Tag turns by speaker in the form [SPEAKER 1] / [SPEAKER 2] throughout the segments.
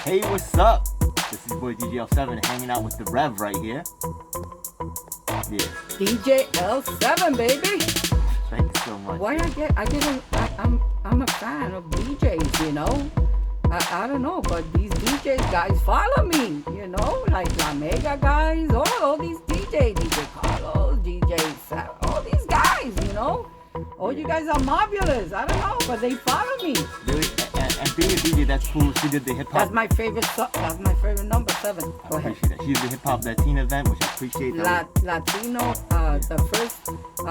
[SPEAKER 1] Hey, what's up? This is your boy DJ L7 hanging out with the Rev right here. Yeah.
[SPEAKER 2] DJ L7, baby.
[SPEAKER 1] Thank you so much.
[SPEAKER 2] Why I'm a fan of DJs, you know. I don't know, but these DJs guys follow me, you know, like La Mega guys, all these DJ Carlos, DJ Sam, all these guys, you know. All you guys are marvelous. I don't know, but they follow me.
[SPEAKER 1] Really? And being a DJ, that's cool. She did the hip hop.
[SPEAKER 2] That's my favorite number 7. Go ahead.
[SPEAKER 1] Appreciate that. She did the hip hop Latina event, which I appreciate.
[SPEAKER 2] Latino,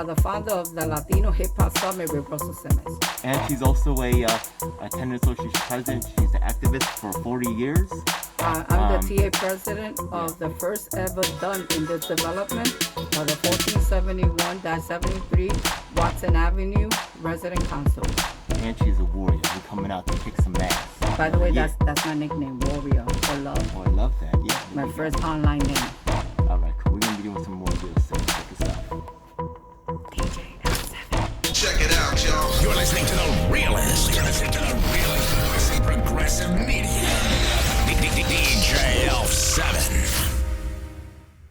[SPEAKER 2] the founder of the Latino Hip Hop Summit with Russell Simmons.
[SPEAKER 1] And she's also a Tenant Association president. She's an activist for 40 years.
[SPEAKER 2] I'm the TA president of the first ever done in this development of the 1471-73 Watson Avenue Resident Council.
[SPEAKER 1] And she's a warrior. We're coming out to kick some ass.
[SPEAKER 2] By the way, that's my nickname, Warrior for Love.
[SPEAKER 1] Oh, I love that. Yeah.
[SPEAKER 2] My first online name.
[SPEAKER 1] All right, cool. We're gonna be doing some more deals soon. Check this out.
[SPEAKER 2] DJ L7.
[SPEAKER 3] Check it out, y'all.
[SPEAKER 4] You're listening to the realest. You're listening to the realest voice in progressive media. DJ L7.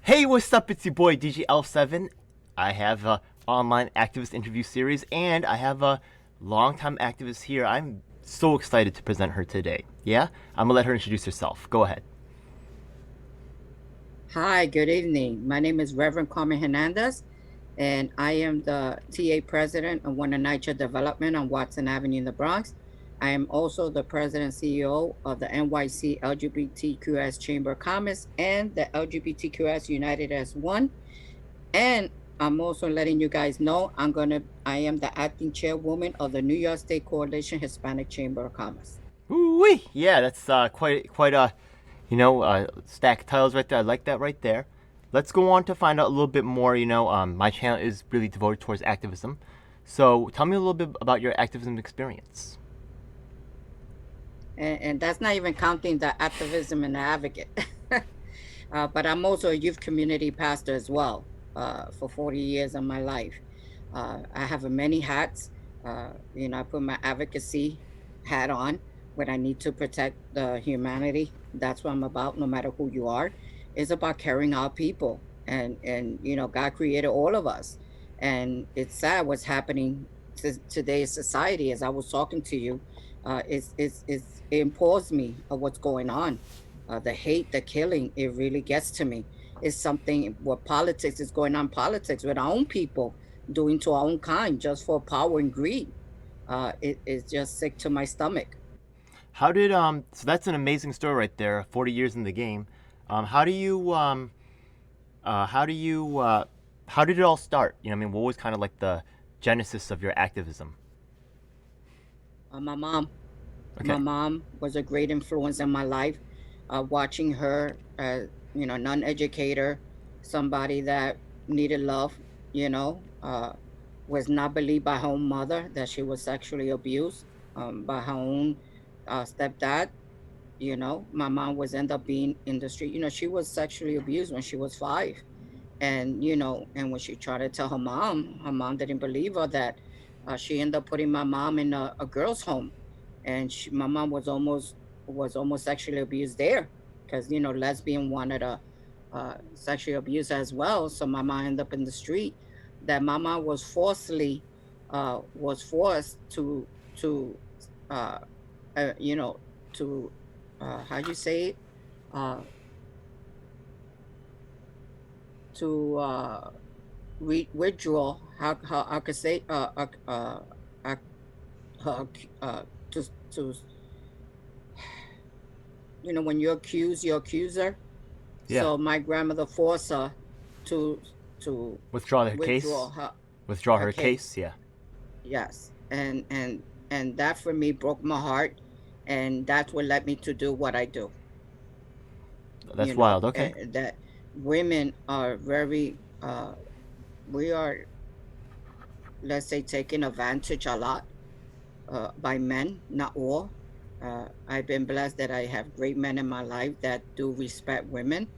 [SPEAKER 1] Hey, what's up? It's your boy DJ L7. I have a online activist interview series, and I have a longtime activist here. I'm so excited to present her today. Yeah? I'm gonna let her introduce herself. Go ahead.
[SPEAKER 2] Hi, good evening. My name is Reverend Carmen Hernandez, and I am the TA president of One Nicha Development on Watson Avenue in the Bronx. I am also the president and CEO of the NYC LGBTQs Chamber of Commerce and the LGBTQs United as One. And I'm also letting you guys know I am the acting chairwoman of the New York State Coalition Hispanic Chamber of Commerce.
[SPEAKER 1] Ooh-wee. Yeah, that's quite a, stack of titles right there. I like that right there. Let's go on to find out a little bit more. My channel is really devoted towards activism. So tell me a little bit about your activism experience.
[SPEAKER 2] And that's not even counting the activism and the advocate. But I'm also a youth community pastor as well for 40 years of my life. I have many hats. I put my advocacy hat on when I need to protect the humanity. That's what I'm about, no matter who you are. It's about caring our people. And God created all of us. And it's sad what's happening to today's society. As I was talking to you, it imposes me of what's going on. The hate, the killing, it really gets to me. It's something what politics is going on, politics with our own people doing to our own kind just for power and greed. It's just sick to my stomach.
[SPEAKER 1] How did so that's an amazing story right there. 40 years in the game. How did it all start? What was kind of like the genesis of your activism?
[SPEAKER 2] My mom.
[SPEAKER 1] Okay.
[SPEAKER 2] My mom was a great influence in my life. Watching her, non-educator, somebody that needed love, was not believed by her own mother that she was sexually abused by her own stepdad. My mom was end up being in the street. She was sexually abused when she was 5. And, and when she tried to tell her mom didn't believe her that she ended up putting my mom in a girl's home. And my mom was almost sexually abused there because, lesbian wanted to sexually abuse as well. So my mom ended up in the street. That my mom was forced to how you say it? To withdraw, how I could say, when you accuse your accuser.
[SPEAKER 1] Yeah.
[SPEAKER 2] So my grandmother forced her to
[SPEAKER 1] Withdraw her case. Yeah.
[SPEAKER 2] Yes, and that for me broke my heart, and that's what led me to do what I do.
[SPEAKER 1] That's wild. Okay.
[SPEAKER 2] That women are very, we are, let's say, taken advantage a lot by men, not all. I've been blessed that I have great men in my life that do respect women,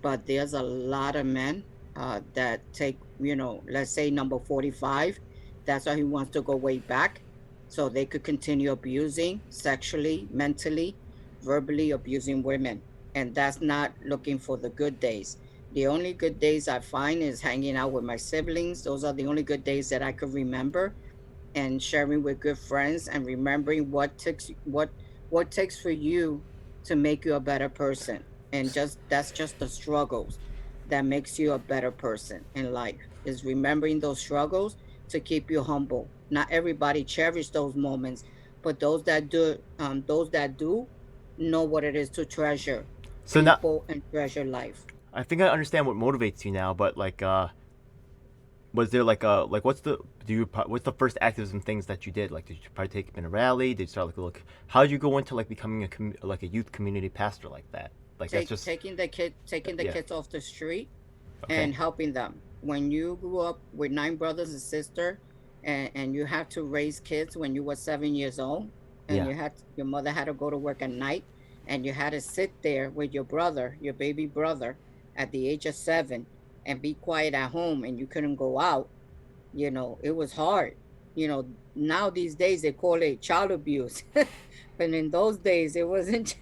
[SPEAKER 2] but there's a lot of men that take, let's say number 45, that's why he wants to go way back so they could continue abusing sexually, mentally verbally abusing women, and that's not looking for the good days. The only good days I find is hanging out with my siblings. Those are the only good days that I could remember, and sharing with good friends and remembering what takes for you to make you a better person. And just that's just the struggles that makes you a better person in life, is remembering those struggles to keep you humble. Not everybody cherish those moments, but those that do know what it is to treasure
[SPEAKER 1] So now,
[SPEAKER 2] people and treasure life.
[SPEAKER 1] I think I understand what motivates you now, but like, was there like a like what's the first activism things that you did? Like, did you partake in a rally? Did you start like look? How did you go into like becoming like a youth community pastor like that? Like that's just
[SPEAKER 2] Taking the
[SPEAKER 1] yeah.
[SPEAKER 2] kids off the street
[SPEAKER 1] Okay.
[SPEAKER 2] and helping them. When you grew up with 9 brothers and sisters, and you had to raise kids when you were 7 years old, and
[SPEAKER 1] Yeah.
[SPEAKER 2] your mother had to go to work at night, and you had to sit there with your brother, your baby brother, at the age of 7, and be quiet at home, and you couldn't go out. It was hard. Now these days they call it child abuse, but in those days it wasn't.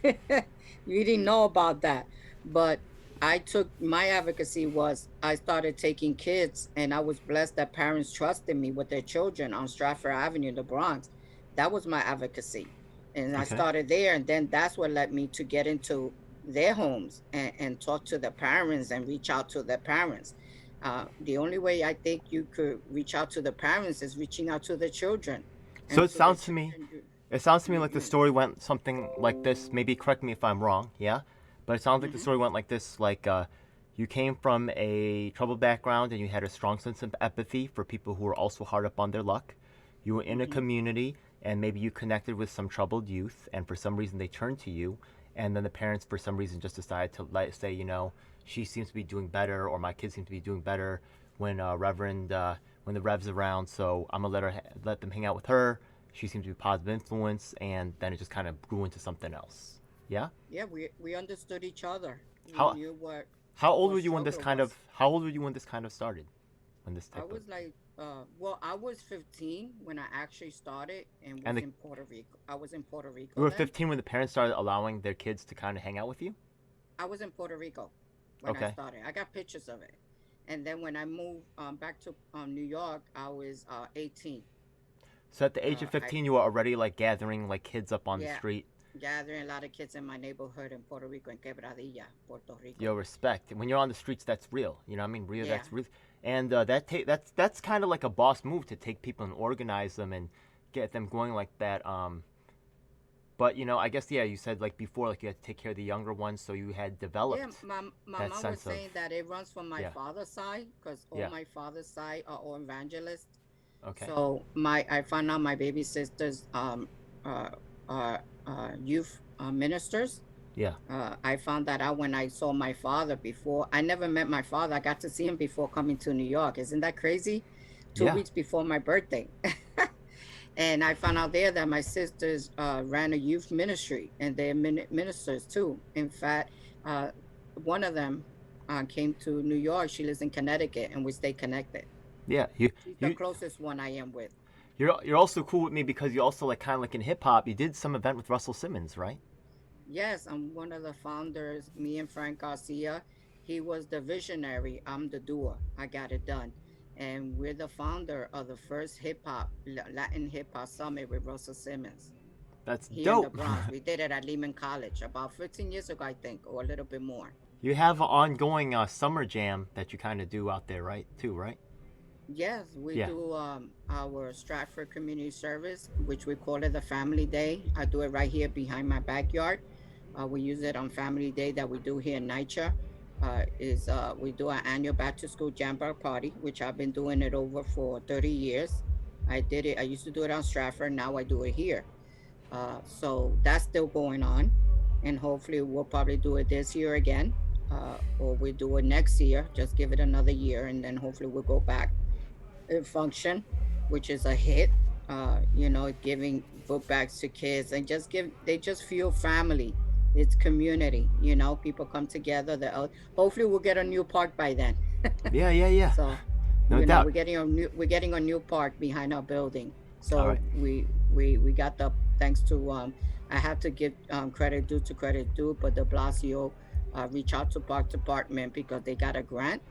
[SPEAKER 2] We didn't know about that. But I took my advocacy was I started taking kids, and I was blessed that parents trusted me with their children on Stratford Avenue in the Bronx. That was my advocacy. And I
[SPEAKER 1] Okay.
[SPEAKER 2] started there, and then that's what led me to get into their homes, and talk to the parents and reach out to the parents. The only way I think you could reach out to the parents is reaching out to the children.
[SPEAKER 1] So
[SPEAKER 2] And
[SPEAKER 1] it
[SPEAKER 2] to the
[SPEAKER 1] sounds to me,
[SPEAKER 2] children,
[SPEAKER 1] it sounds to me
[SPEAKER 2] you,
[SPEAKER 1] like the
[SPEAKER 2] you,
[SPEAKER 1] story went something like this. Maybe correct me if I'm wrong. Yeah, but it sounds like the
[SPEAKER 2] mhm.
[SPEAKER 1] story went like this. Like, you came from a troubled background and you had a strong sense of empathy for people who were also hard up on their luck. You were in a
[SPEAKER 2] Mhm.
[SPEAKER 1] community and maybe you connected with some troubled youth, and for some reason they turned to you, and then the parents for some reason just decided to say, she seems to be doing better, or my kid seems to be doing better when when the Rev's around, so I'm gonna let them hang out with her. She seems to be a positive influence, and then it just kind of grew into something else. Yeah.
[SPEAKER 2] Yeah, we understood each other. We
[SPEAKER 1] How
[SPEAKER 2] knew what
[SPEAKER 1] how old
[SPEAKER 2] what
[SPEAKER 1] were you when this
[SPEAKER 2] struggle
[SPEAKER 1] kind of
[SPEAKER 2] was.
[SPEAKER 1] how old were you when this kind of started? When this
[SPEAKER 2] I
[SPEAKER 1] type of
[SPEAKER 2] was like, well, I was 15 when I actually started, and
[SPEAKER 1] and
[SPEAKER 2] was
[SPEAKER 1] the,
[SPEAKER 2] in Puerto Rico. I was in Puerto
[SPEAKER 1] you
[SPEAKER 2] Rico
[SPEAKER 1] were
[SPEAKER 2] then.
[SPEAKER 1] 15 when the parents started allowing their kids to kind of hang out with you.
[SPEAKER 2] I was in Puerto Rico when I
[SPEAKER 1] Okay.
[SPEAKER 2] started. I got pictures of it. And then when I moved back to New York, I was 18.
[SPEAKER 1] So at the age of
[SPEAKER 2] I
[SPEAKER 1] 15, you were already like gathering like kids up on the
[SPEAKER 2] Yeah,
[SPEAKER 1] street.
[SPEAKER 2] gathering a lot of kids in my neighborhood in Puerto Rico, in Quebradilla, Puerto Rico.
[SPEAKER 1] Yo, respect. When you're on the streets, that's real. You know what I mean? Real.
[SPEAKER 2] Yeah,
[SPEAKER 1] That's real. And that's kind of like a boss move to take people and organize them and get them going like that. But I guess yeah, you said like before, like you had to take care of the younger ones, so you had
[SPEAKER 2] yeah.
[SPEAKER 1] developed
[SPEAKER 2] My
[SPEAKER 1] that
[SPEAKER 2] mom was
[SPEAKER 1] sense of
[SPEAKER 2] saying that it runs from my
[SPEAKER 1] yeah,
[SPEAKER 2] father's side, because all
[SPEAKER 1] yeah.
[SPEAKER 2] my father's side are all evangelists.
[SPEAKER 1] Okay.
[SPEAKER 2] So I found out my baby sisters uh, are youth ministers.
[SPEAKER 1] Yeah.
[SPEAKER 2] I found that out when I saw my father before. I never met my father. I got to see him before coming to New York. Isn't that crazy? Two
[SPEAKER 1] Yeah.
[SPEAKER 2] weeks before my birthday. And I found out there that my sisters ran a youth ministry, and they're ministers too. In fact, uh, one of them came to New York. She lives in Connecticut, and we stay connected.
[SPEAKER 1] Yeah. You
[SPEAKER 2] She's the
[SPEAKER 1] you
[SPEAKER 2] closest one I am with.
[SPEAKER 1] you're also cool with me because you also like kind of like in hip hop. You did some event with Russell Simmons, right?
[SPEAKER 2] Yes, I'm one of the founders, me and Frank Garcia. He was the visionary. I'm the doer. I got it done. And we're the founder of the first Latin hip hop summit with Russell Simmons
[SPEAKER 1] That's
[SPEAKER 2] here in the
[SPEAKER 1] dope.
[SPEAKER 2] Bronx. We did it at Lehman College about 15 years ago, I think, or a little bit more.
[SPEAKER 1] You have an ongoing summer jam that you kind of do out there, right? Too, right?
[SPEAKER 2] Yes, we
[SPEAKER 1] Yeah.
[SPEAKER 2] do our Stratford Community Service, which we call it the Family Day. I do it right here behind my backyard. We use it on Family Day that we do here in NYCHA. Is We do our annual back to school jamboree party, which I've been doing it over for 30 years. I did it. I used to do it on Stratford. Now I do it here. So that's still going on, and hopefully we'll probably do it this year again, or we do it next year. Just give it another year, and then hopefully we'll go back function, which is a hit. Giving book bags to kids, and they just feel family. It's community. People come together. Hopefully we'll get a new park by then.
[SPEAKER 1] Yeah, yeah, yeah.
[SPEAKER 2] So,
[SPEAKER 1] No doubt.
[SPEAKER 2] we're getting a new park behind our building.
[SPEAKER 1] All
[SPEAKER 2] So
[SPEAKER 1] right.
[SPEAKER 2] we got the thanks to I have to give credit due, but de Blasio reached out to Park Department because they got a grant,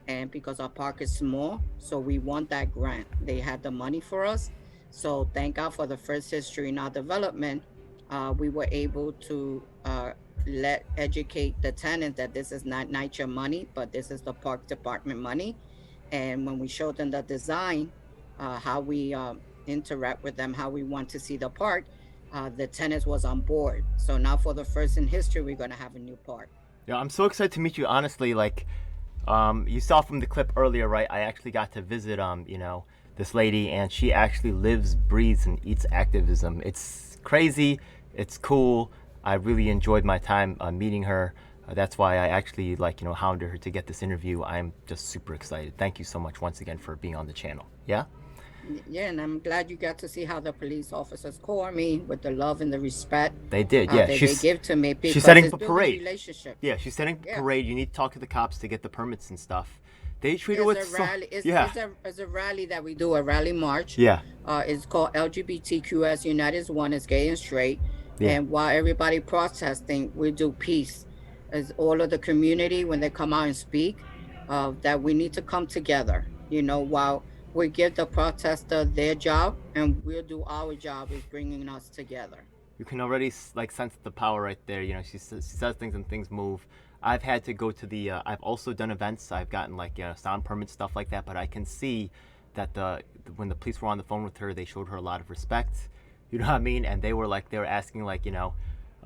[SPEAKER 2] and because our park is small, so we want that grant. They had the money for us, so thank God for the first history in our development. We were able to let educate the tenants that this is not NYCHA money, but this is the Park Department money. And when we showed them the design, how we interact with them, how we want to see the park, the tenants was on board. So now for the first in history, we're gonna have a new park.
[SPEAKER 1] Yeah, I'm so excited to meet you. Honestly, like, you saw from the clip earlier, right? I actually got to visit, this lady, and she actually lives, breathes, and eats activism. It's crazy. It's cool. I really enjoyed my time meeting her. That's why I actually, hounded her to get this interview. I'm just super excited. Thank you so much once again for being on the channel. Yeah?
[SPEAKER 2] Yeah, and I'm glad you got to see how the police officers call me with the love and the respect
[SPEAKER 1] They did, yeah.
[SPEAKER 2] that they give to me, because
[SPEAKER 1] she's setting
[SPEAKER 2] it's
[SPEAKER 1] up a
[SPEAKER 2] building
[SPEAKER 1] parade.
[SPEAKER 2] relationship.
[SPEAKER 1] Yeah, she's setting up a
[SPEAKER 2] Yeah.
[SPEAKER 1] parade. You need to talk to the cops to get the permits and stuff. They treat her
[SPEAKER 2] It's
[SPEAKER 1] with
[SPEAKER 2] a rally.
[SPEAKER 1] yeah.
[SPEAKER 2] It's a rally that we do, a rally march.
[SPEAKER 1] Yeah.
[SPEAKER 2] It's called LGBTQs United as One, is gay and straight.
[SPEAKER 1] Yeah.
[SPEAKER 2] And while everybody protesting, we do peace. As all of the community, when they come out and speak, that we need to come together. While we give the protester their job, and we'll do our job is bringing us together.
[SPEAKER 1] You can already sense the power right there. She says things and things move. I've had to go to the. I've also done events. I've gotten sound permits, stuff like that. But I can see that when the police were on the phone with her, they showed her a lot of respect. You know what I mean? And they were asking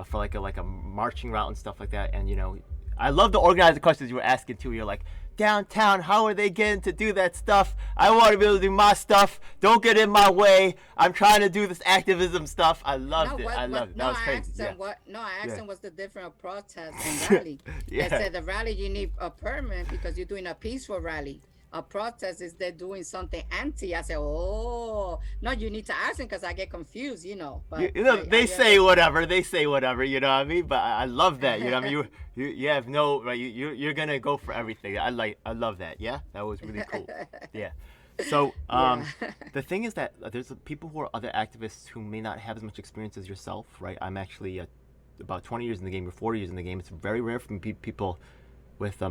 [SPEAKER 1] for a marching route and stuff like that. And I love the organizer questions you were asking too. You're like, downtown, how are they getting to do that stuff? I want to be able to do my stuff. Don't get in my way. I'm trying to do this activism stuff. I loved it. I loved it. That was crazy.
[SPEAKER 2] I asked them what's the difference of protest and rally.
[SPEAKER 1] Yeah.
[SPEAKER 2] They said the rally you need a permit because you're doing a peaceful rally. A protest is they're doing something anti. I said, oh, no, you need to ask them because I get confused, But
[SPEAKER 1] they say whatever. They say whatever. You know what I mean? But I love that. You know what I mean? You have no right. You're gonna go for everything. I love that. Yeah, that was really cool. Yeah. So the thing is that there's people who are other activists who may not have as much experience as yourself, right? I'm actually about 20 years in the game. You're 40 years in the game. It's very rare for people with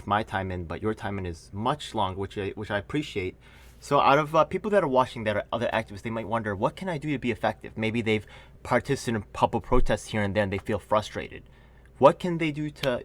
[SPEAKER 1] my time in, but your time in is much longer, which I appreciate. So out of people that are watching that are other activists, they might wonder, what can I do to be effective? Maybe they've participated in public protests here and then, they feel frustrated. What can they do to,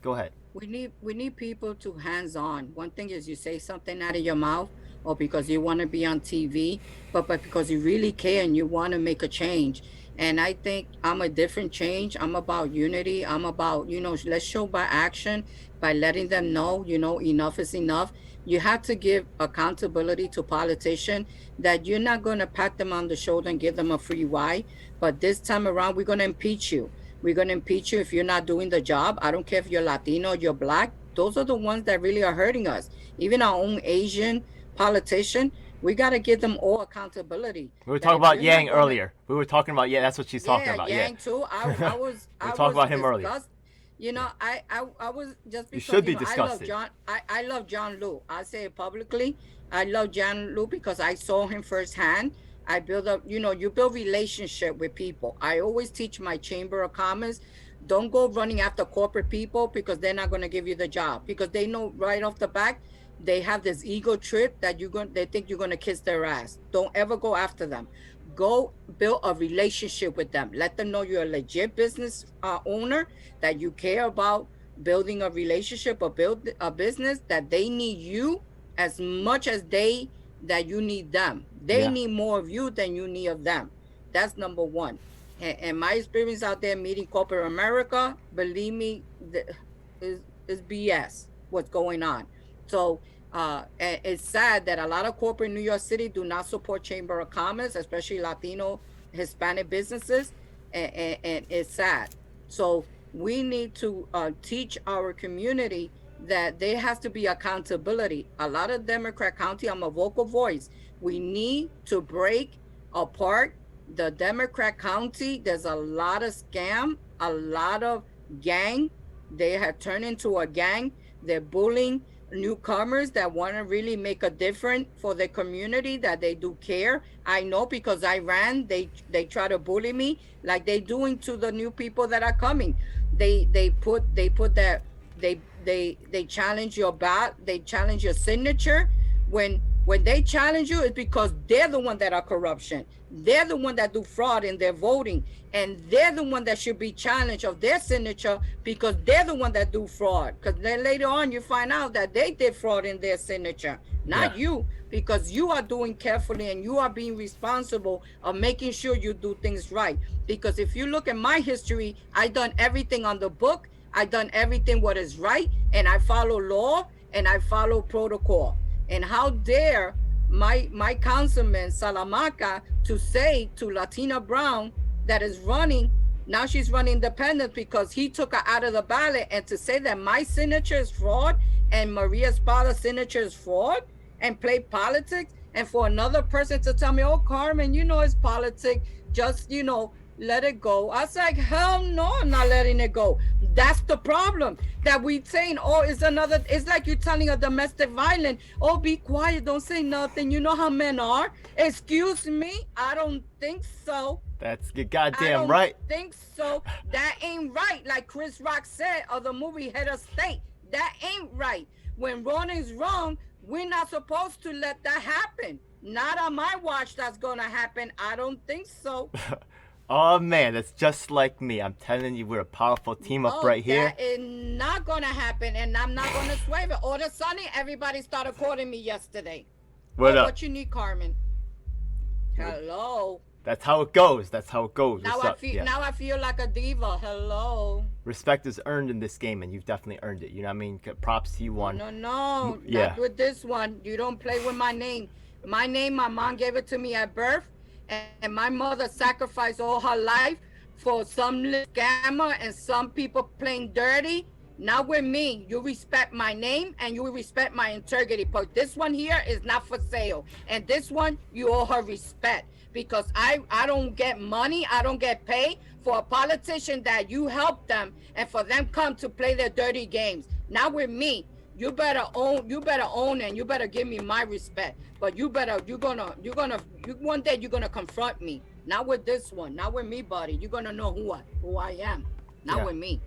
[SPEAKER 1] go ahead.
[SPEAKER 2] We need people to hands-on. One thing is you say something out of your mouth, or because you want to be on TV, but because you really care and you want to make a change. And I think I'm a different change. I'm about unity. I'm about, let's show by action, by letting them know, enough is enough. You have to give accountability to politicians, that you're not going to pat them on the shoulder and give them a free ride. But this time around, we're going to impeach you. We're going to impeach you if you're not doing the job. I don't care if you're Latino or you're Black. Those are the ones that really are hurting us. Even our own Asian politician, we got to give them all accountability.
[SPEAKER 1] We were talking about Yang earlier. We were talking about, that's what she's talking about.
[SPEAKER 2] Yang too. I was
[SPEAKER 1] talking about him earlier.
[SPEAKER 2] I was just because
[SPEAKER 1] you should be disgusted.
[SPEAKER 2] I love John Liu. I say it publicly. I love John Liu because I saw him firsthand. I build up, you build relationship with people. I always teach my Chamber of Commerce, don't go running after corporate people because they're not going to give you the job, because they know right off the back they have this ego trip that they think you're going to kiss their ass. Don't ever go after them. Go build a relationship with them. Let them know you're a legit business owner, that you care about building a relationship or build a business, that they need you as much as that you need them. They need more of you than you need of them. That's number one. And my experience out there meeting corporate America, believe me, is BS what's going on. So it's sad that a lot of corporate New York City do not support Chamber of Commerce, especially Latino, Hispanic businesses, and it's sad. So we need to teach our community that there has to be accountability. A lot of Democrat county, I'm a vocal voice. We need to break apart the Democrat county. There's a lot of scam, a lot of gang. They have turned into a gang. They're bullying newcomers that want to really make a difference for the community, that they do care. I know because I ran, they try to bully me like they doing to the new people that are coming. They put that they challenge your they challenge your signature. When they challenge you, it's because they're the one that are corruption. They're the one that do fraud in their voting, and they're the one that should be challenged of their signature because they're the one that do fraud. Because then later on you find out that they did fraud in their signature, not you, because you are doing carefully and you are being responsible of making sure you do things right. Because if you look at my history, I done everything on the book. I done everything what is right, and I follow law and I follow protocol. And how dare my councilman Salamanca to say to Latina Brown that is running, now she's running independent because he took her out of the ballot, and to say that my signature is fraud and Maria Espada's signature is fraud and play politics, and for another person to tell me, oh, Carmen, it's politics, just, let it go. I was like, hell no, I'm not letting it go. That's the problem that we saying, oh, it's like you're telling a domestic violence, oh, be quiet, don't say nothing. You know how men are. Excuse me, I don't think so.
[SPEAKER 1] That's your goddamn right.
[SPEAKER 2] Think so. That ain't right. Like Chris Rock said of the movie Head of State, that ain't right. When wrong is wrong, we're not supposed to let that happen. Not on my watch that's gonna happen. I don't think so.
[SPEAKER 1] Oh man, that's just like me. I'm telling you, we're a powerful team up right here.
[SPEAKER 2] That is not gonna happen, and I'm not gonna swerve it. Order Sunny, everybody started calling me yesterday.
[SPEAKER 1] What up?
[SPEAKER 2] What you need, Carmen? Hello.
[SPEAKER 1] That's how it goes. That's how it goes.
[SPEAKER 2] Now I feel like a diva. Hello.
[SPEAKER 1] Respect is earned in this game, and you've definitely earned it. You know what I mean? Props to you one.
[SPEAKER 2] No.
[SPEAKER 1] Yeah.
[SPEAKER 2] Not with this one. You don't play with my name. My name, my mom gave it to me at birth, and my mother sacrificed all her life for some scammer and some people playing dirty. Not with me. You respect my name and you respect my integrity. But this one here is not for sale. And this one, you owe her respect. Because I don't get money, I don't get paid for a politician that you help them and for them come to play their dirty games. Not with me. You better own and you better give me my respect. But one day you're gonna confront me. Not with this one, not with me, buddy. You're gonna know who I am. Not with me.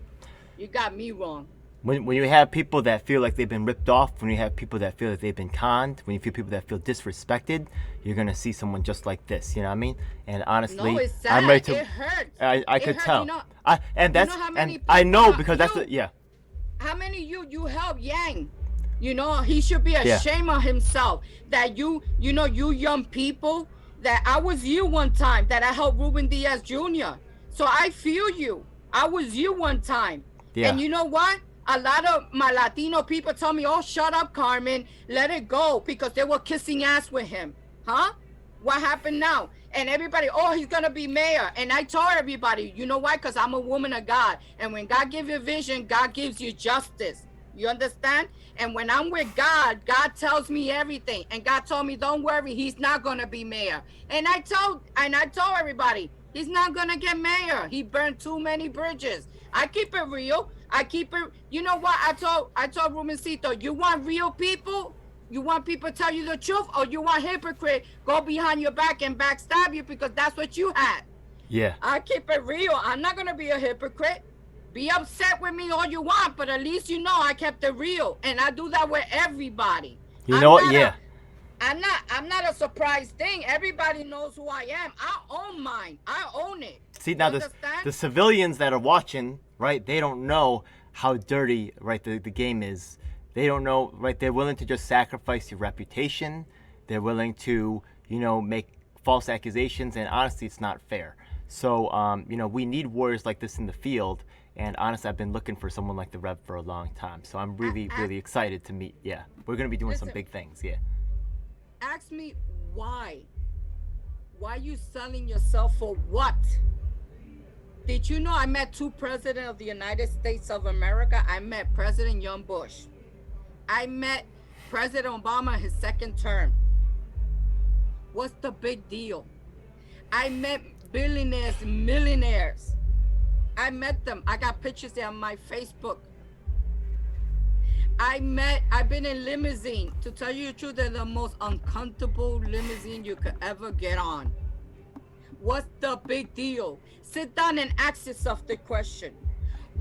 [SPEAKER 2] You got me wrong.
[SPEAKER 1] When you have people that feel like they've been ripped off, when you have people that feel like they've been conned, when you feel people that feel disrespected, you're gonna see someone just like this. You know what I mean? And honestly,
[SPEAKER 2] no, it's sad.
[SPEAKER 1] I'm ready to.
[SPEAKER 2] It hurts.
[SPEAKER 1] I could tell.
[SPEAKER 2] And
[SPEAKER 1] I know because that's the yeah.
[SPEAKER 2] How many you help Yang? He should be ashamed of himself that you young people, that I was you one time, that I helped Ruben Diaz Jr. So I feel you. I was you one time. Yeah. And you know what? A lot of my Latino people told me, oh, shut up, Carmen, let it go, because they were kissing ass with him. Huh? What happened now? And everybody, oh, he's going to be mayor. And I told everybody, you know why? Because I'm a woman of God. And when God gives you vision, God gives you justice. You understand? And when I'm with God, God tells me everything. And God told me, don't worry, he's not going to be mayor. And I told everybody, he's not going to get mayor. He burned too many bridges. I keep it real. You know what? I told Rubencito, you want real people? You want people to tell you the truth, or you want hypocrite go behind your back and backstab you, because that's what you had.
[SPEAKER 1] Yeah.
[SPEAKER 2] I keep it real. I'm not going to be a hypocrite. Be upset with me all you want, but at least you know I kept it real. And I do that with everybody.
[SPEAKER 1] You know what? Yeah.
[SPEAKER 2] I'm not a surprise thing. Everybody knows who I am. I own mine. I own it.
[SPEAKER 1] See, now the civilians that are watching, right, they don't know how dirty, right, the game is. They don't know, right, they're willing to just sacrifice your reputation. They're willing to, make false accusations, and honestly, it's not fair. So, we need warriors like this in the field, and honestly, I've been looking for someone like the Rev for a long time. So I'm really, really excited to meet. Yeah, we're going to be doing some big things, yeah.
[SPEAKER 2] Ask me why. Why you selling yourself for what? Did you know I met two presidents of the United States of America? I met President Young Bush. I met President Obama in his second term. What's the big deal? I met billionaires, millionaires. I met them. I got pictures there on my Facebook. I've been in limousine. To tell you the truth, they're the most uncomfortable limousine you could ever get on. What's the big deal? Sit down and ask yourself the question.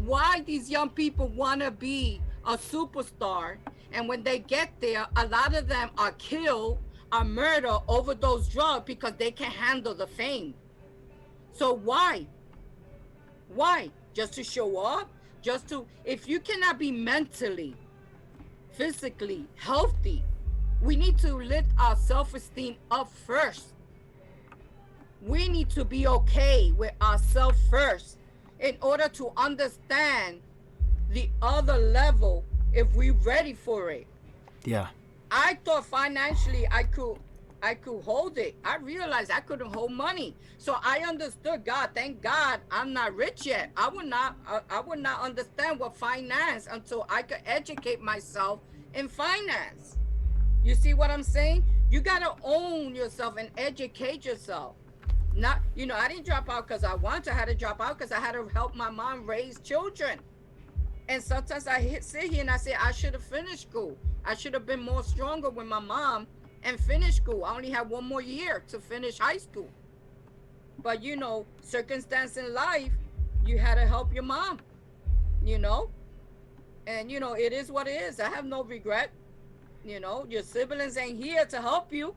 [SPEAKER 2] Why these young people want to be a superstar, and when they get there, a lot of them are killed, are murdered, overdose drugs because they can't handle the fame. So why? Why? Just to show up? Just to, if you cannot be mentally, physically healthy, we need to lift our self-esteem up first. We need to be okay with ourselves first in order to understand the other level if we're ready for it.
[SPEAKER 1] Yeah.
[SPEAKER 2] I thought financially I could hold it. I realized I couldn't hold money. So I understood God. Thank God I'm not rich yet. I would not understand what finance until I could educate myself in finance. You see what I'm saying? You got to own yourself and educate yourself. Not, I didn't drop out because I wanted to. I had to drop out because I had to help my mom raise children. And sometimes I sit here and I say, I should have finished school. I should have been more stronger with my mom and finish school. I only had one more year to finish high school. But, circumstance in life, you had to help your mom, And, it is what it is. I have no regret. Your siblings ain't here to help you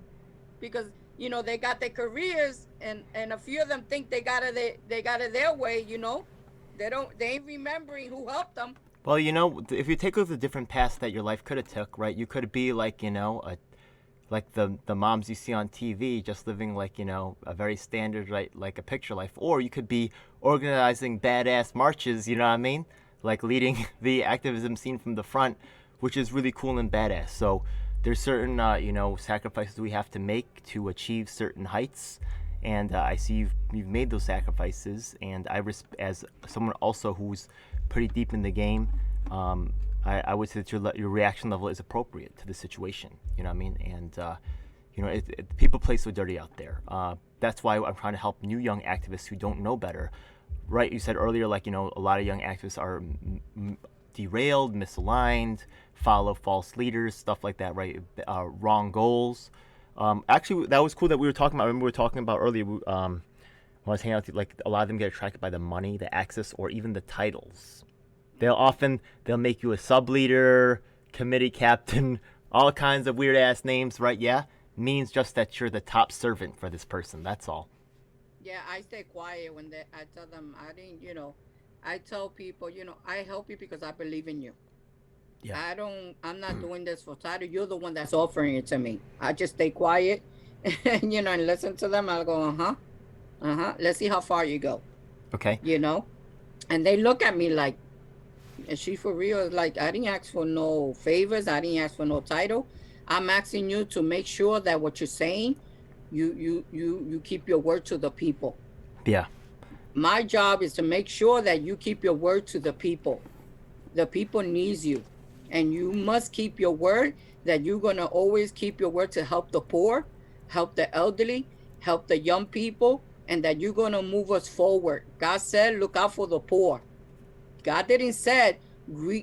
[SPEAKER 2] because, they got their careers and a few of them think they got it their way, They ain't remembering who helped them.
[SPEAKER 1] Well, if you take a look at the different paths that your life could have took, right? You could be like, like the moms you see on TV, just living like, a very standard, right, like a picture life. Or you could be organizing badass marches, you know what I mean? Like leading the activism scene from the front, which is really cool and badass. So there's certain, sacrifices we have to make to achieve certain heights. And I see you've made those sacrifices, and as someone also who's pretty deep in the game, I would say that your reaction level is appropriate to the situation. You know what I mean? And people play so dirty out there. That's why I'm trying to help new young activists who don't know better. Right? You said earlier, like a lot of young activists are derailed, misaligned, follow false leaders, stuff like that. Right? Wrong goals. Actually, that was cool that we were talking about. I remember we were talking about earlier when I was hanging out with you, like a lot of them get attracted by the money, the access, or even the titles. They'll make you a sub-leader, committee captain, all kinds of weird-ass names, right? Yeah? Means just that you're the top servant for this person. That's all.
[SPEAKER 2] Yeah, I stay quiet when I tell them, I tell people, I help you because I believe in you. Yeah. I'm not doing this for title. You're the one that's offering it to me. I just stay quiet, and listen to them. I'll go, let's see how far you go.
[SPEAKER 1] Okay.
[SPEAKER 2] And they look at me like, is she for real? Like, I didn't ask for no favors. I didn't ask for no title. I'm asking you to make sure that what you're saying, you keep your word to the people.
[SPEAKER 1] Yeah.
[SPEAKER 2] My job is to make sure that you keep your word to the people. The people needs you. And you must keep your word, that you're going to always keep your word to help the poor, help the elderly, help the young people, and that you're going to move us forward. God said, look out for the poor. God didn't say,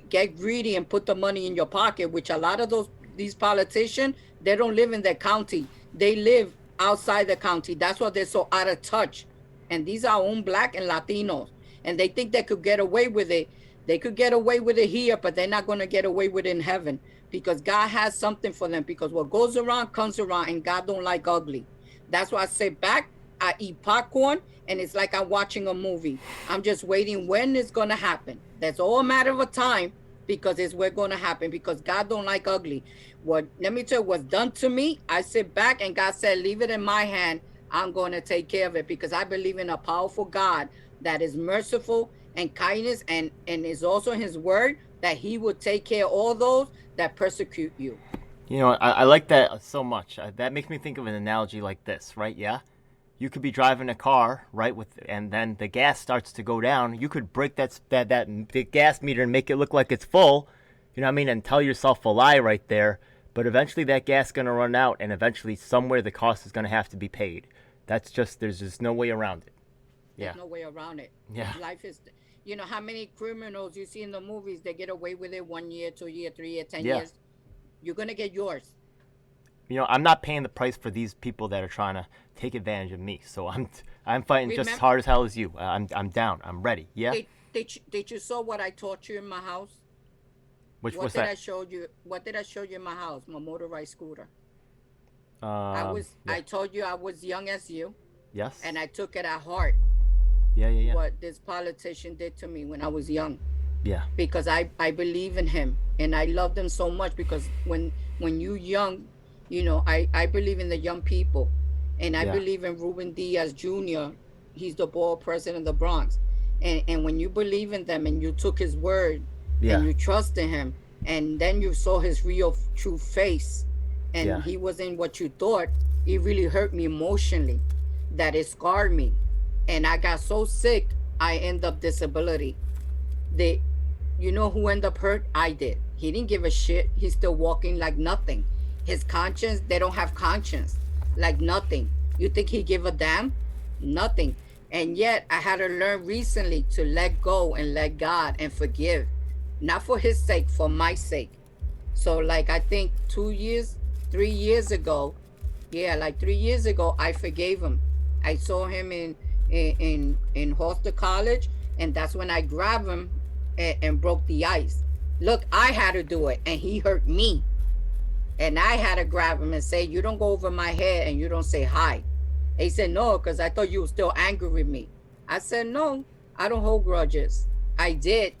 [SPEAKER 2] get greedy and put the money in your pocket, which a lot of these politicians, they don't live in their county. They live outside the county. That's why they're so out of touch. And these are own Black and Latinos. And they think they could get away with it. They could get away with it here, but they're not going to get away with it in heaven, because God has something for them, because what goes around comes around, and God don't like ugly. That's why I sit back, I eat popcorn, and it's like I'm watching a movie. I'm just waiting when it's going to happen. That's all a matter of time, because it's what's going to happen, because God don't like ugly. Let me tell you what's done to me. I sit back and God said, leave it in my hand. I'm going to take care of it, because I believe in a powerful God that is merciful and kindness, and is also his word that he will take care of all those that persecute you.
[SPEAKER 1] I like that so much. That makes me think of an analogy like this, right? Yeah. You could be driving a car, right, and then the gas starts to go down. You could break that gas meter and make it look like it's full, you know what I mean, and tell yourself a lie right there. But eventually that gas is going to run out, and eventually somewhere the cost is going to have to be paid. There's just no way around it. Yeah.
[SPEAKER 2] There's no way around it.
[SPEAKER 1] Yeah.
[SPEAKER 2] Life is, You know how many criminals you see in the movies, they get away with it 1 year, 2 year, 3 year, 10
[SPEAKER 1] Yeah.
[SPEAKER 2] years. You're gonna get yours.
[SPEAKER 1] You know, I'm not paying the price for these people that are trying to take advantage of me. So I'm fighting just as
[SPEAKER 2] Remember,
[SPEAKER 1] hard as hell as you. I'm down. I'm ready. Yeah.
[SPEAKER 2] did you saw what I taught you in my house?
[SPEAKER 1] What's that?
[SPEAKER 2] What did I show you in my house? My motorized scooter. I
[SPEAKER 1] Yeah.
[SPEAKER 2] told you I was young as you,
[SPEAKER 1] Yes.
[SPEAKER 2] and I took it at heart
[SPEAKER 1] Yeah.
[SPEAKER 2] what this politician did to me when I was young,
[SPEAKER 1] Yeah.
[SPEAKER 2] because I believe in him and I loved him so much, because when you young, you know, I believe in the young people, and I
[SPEAKER 1] Yeah.
[SPEAKER 2] believe in Ruben Diaz Jr. He's the borough president of the Bronx, and when you believe in them and you took his word
[SPEAKER 1] Yeah.
[SPEAKER 2] and you trust in him, and then you saw his real true face, and
[SPEAKER 1] Yeah.
[SPEAKER 2] he wasn't what you thought, it really hurt me emotionally, that it scarred me, and I got so sick I end up disability. They, you know who ended up hurt? I did. He didn't give a shit. He's still walking like nothing. His conscience, they don't have conscience, like nothing. You think he give a damn? Nothing. And yet I had to learn recently to let go and let God and forgive, not for his sake, for my sake. So like I think 2 years, 3 years ago, yeah, like 3 years ago, I forgave him. I saw him in Holster College, and that's when I grabbed him and broke the ice. Look, I had to do it, and he hurt me, and I had to grab him and say, "You don't go over my head, and you don't say hi." And he said, "No, because I thought you were still angry with me." I said, "No, I don't hold grudges. I did,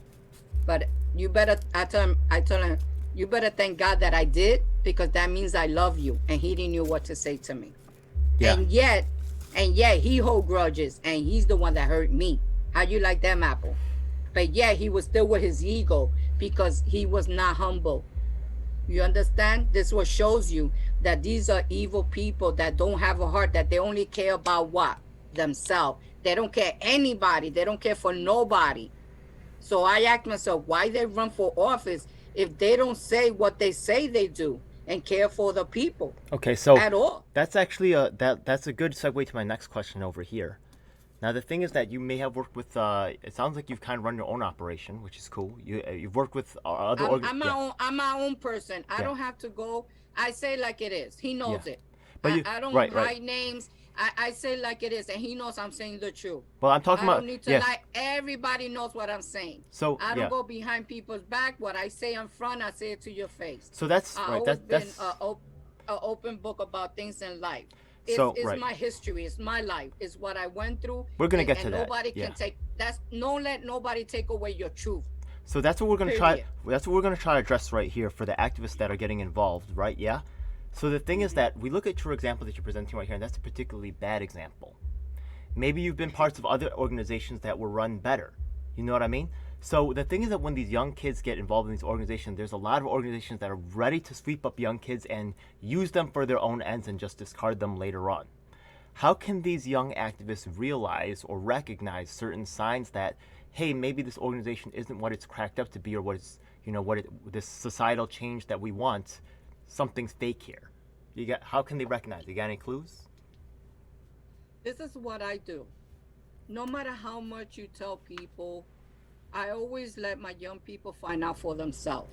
[SPEAKER 2] but you better." I tell him, "You better thank God that I did, because that means I love you." And he didn't know what to say to me.
[SPEAKER 1] Yeah.
[SPEAKER 2] And yet he hold grudges, and he's the one that hurt me. How you like them, Apple? But yeah, he was still with his ego, because he was not humble. You understand? This what shows you that these are evil people that don't have a heart, that they only care about what? Themselves. They don't care anybody. They don't care for nobody. So I ask myself, why they run for office if they don't say what they say they do and care for the people
[SPEAKER 1] Okay, so
[SPEAKER 2] at all?
[SPEAKER 1] that's actually that's a good segue to my next question over here. Now the thing is that you may have worked with. It sounds like you've kind of run your own operation, which is cool. You've worked with other.
[SPEAKER 2] I'm my own person. I
[SPEAKER 1] Yeah.
[SPEAKER 2] don't have to go. I say like it is. He knows
[SPEAKER 1] Yeah.
[SPEAKER 2] it.
[SPEAKER 1] But
[SPEAKER 2] I don't
[SPEAKER 1] right.
[SPEAKER 2] hide names. I say like it is, and he knows I'm saying the truth.
[SPEAKER 1] Well, I'm talking
[SPEAKER 2] I
[SPEAKER 1] about.
[SPEAKER 2] don't need to
[SPEAKER 1] Yeah.
[SPEAKER 2] lie. Everybody knows what I'm saying.
[SPEAKER 1] So
[SPEAKER 2] I don't
[SPEAKER 1] yeah.
[SPEAKER 2] go behind people's back. What I say in front, I say it to your face.
[SPEAKER 1] So that's
[SPEAKER 2] I
[SPEAKER 1] right.
[SPEAKER 2] always
[SPEAKER 1] That's
[SPEAKER 2] been an open book about things in life.
[SPEAKER 1] So,
[SPEAKER 2] It's
[SPEAKER 1] right.
[SPEAKER 2] my history. It's my life. It's what I went through.
[SPEAKER 1] We're gonna
[SPEAKER 2] and,
[SPEAKER 1] get to
[SPEAKER 2] and
[SPEAKER 1] that.
[SPEAKER 2] Nobody
[SPEAKER 1] Yeah.
[SPEAKER 2] can take. Don't let nobody take away your truth.
[SPEAKER 1] So that's what we're gonna try.
[SPEAKER 2] Period.
[SPEAKER 1] That's what we're gonna try to address right here for the activists that are getting involved, right? Yeah. So the thing is that we look at your example that you're presenting right here, and that's a particularly bad example. Maybe you've been parts of other organizations that were run better. You know what I mean? So the thing is that when these young kids get involved in these organizations, there's a lot of organizations that are ready to sweep up young kids and use them for their own ends and just discard them later on. How can these young activists realize or recognize certain signs that, hey, maybe this organization isn't what it's cracked up to be, or what it's, this societal change that we want, something's fake here? How can they recognize? You got any clues?
[SPEAKER 2] This is what I do. No matter how much you tell people, I always let my young people find out for themselves.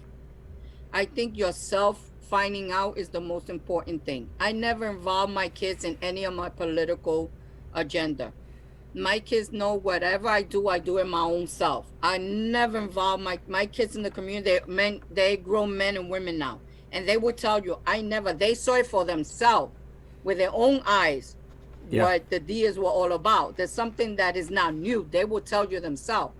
[SPEAKER 2] I think yourself finding out is the most important thing. I never involve my kids in any of my political agenda. My kids know whatever I do it my own self. I never involve my kids in the community. They grown men and women now. And they will tell you, they saw it for themselves with their own eyes.
[SPEAKER 1] Yeah.
[SPEAKER 2] What the Diaz were all about. There's something that is not new. They will tell you themselves.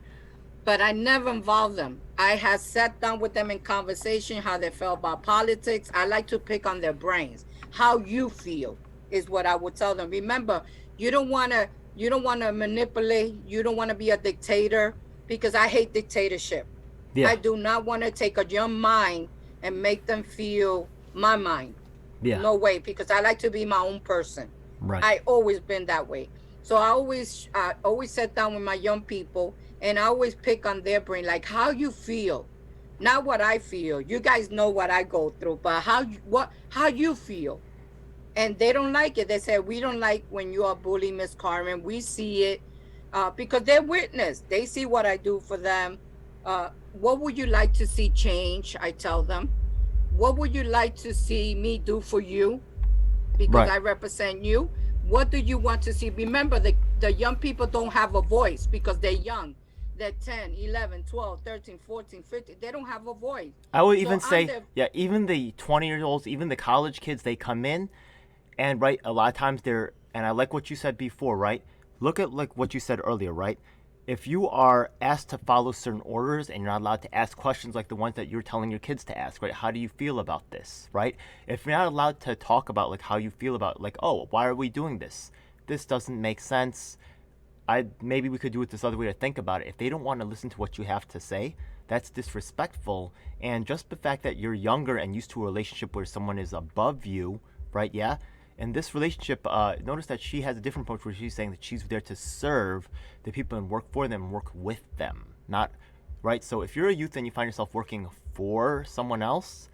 [SPEAKER 2] But I never involved them. I have sat down with them in conversation, how they felt about politics. I like to pick on their brains. How you feel is what I would tell them. Remember, you don't want to manipulate. You don't want to be a dictator, because I hate dictatorship.
[SPEAKER 1] Yeah.
[SPEAKER 2] I do not want to take a young mind and make them feel my mind.
[SPEAKER 1] Yeah.
[SPEAKER 2] No way, because I like to be my own person.
[SPEAKER 1] Right.
[SPEAKER 2] I always been that way. So I always sit down with my young people, and I always pick on their brain, like how you feel, not what I feel. You guys know what I go through, but how you feel. And they don't like it. They say, we don't like when you are bullying, Miss Carmen. We see it. because they're witness. They see what I do for them. What would you like to see change? I tell them. What would you like to see me do for you? Because
[SPEAKER 1] Right.
[SPEAKER 2] I represent you. What do you want to see? Remember, the young people don't have a voice because they're young. They're 10, 11, 12, 13, 14, 15. They don't have a voice.
[SPEAKER 1] I would
[SPEAKER 2] So
[SPEAKER 1] even
[SPEAKER 2] I'm
[SPEAKER 1] say,
[SPEAKER 2] their-
[SPEAKER 1] yeah, even the 20-year-olds, even the college kids, they come in, and right, a lot of times they're, and I like what you said before, right? Look at like what you said earlier, right? If you are asked to follow certain orders and you're not allowed to ask questions like the ones that you're telling your kids to ask, right? How do you feel about this, right? If you're not allowed to talk about like how you feel about like, oh, why are we doing this? This doesn't make sense. Maybe we could do it this other way to think about it. If they don't want to listen to what you have to say, that's disrespectful. And just the fact that you're younger and used to a relationship where someone is above you, right? Yeah. In this relationship, notice that she has a different approach where she's saying that she's there to serve the people and work for them, work with them, not right. So if you're a youth and you find yourself working for someone else,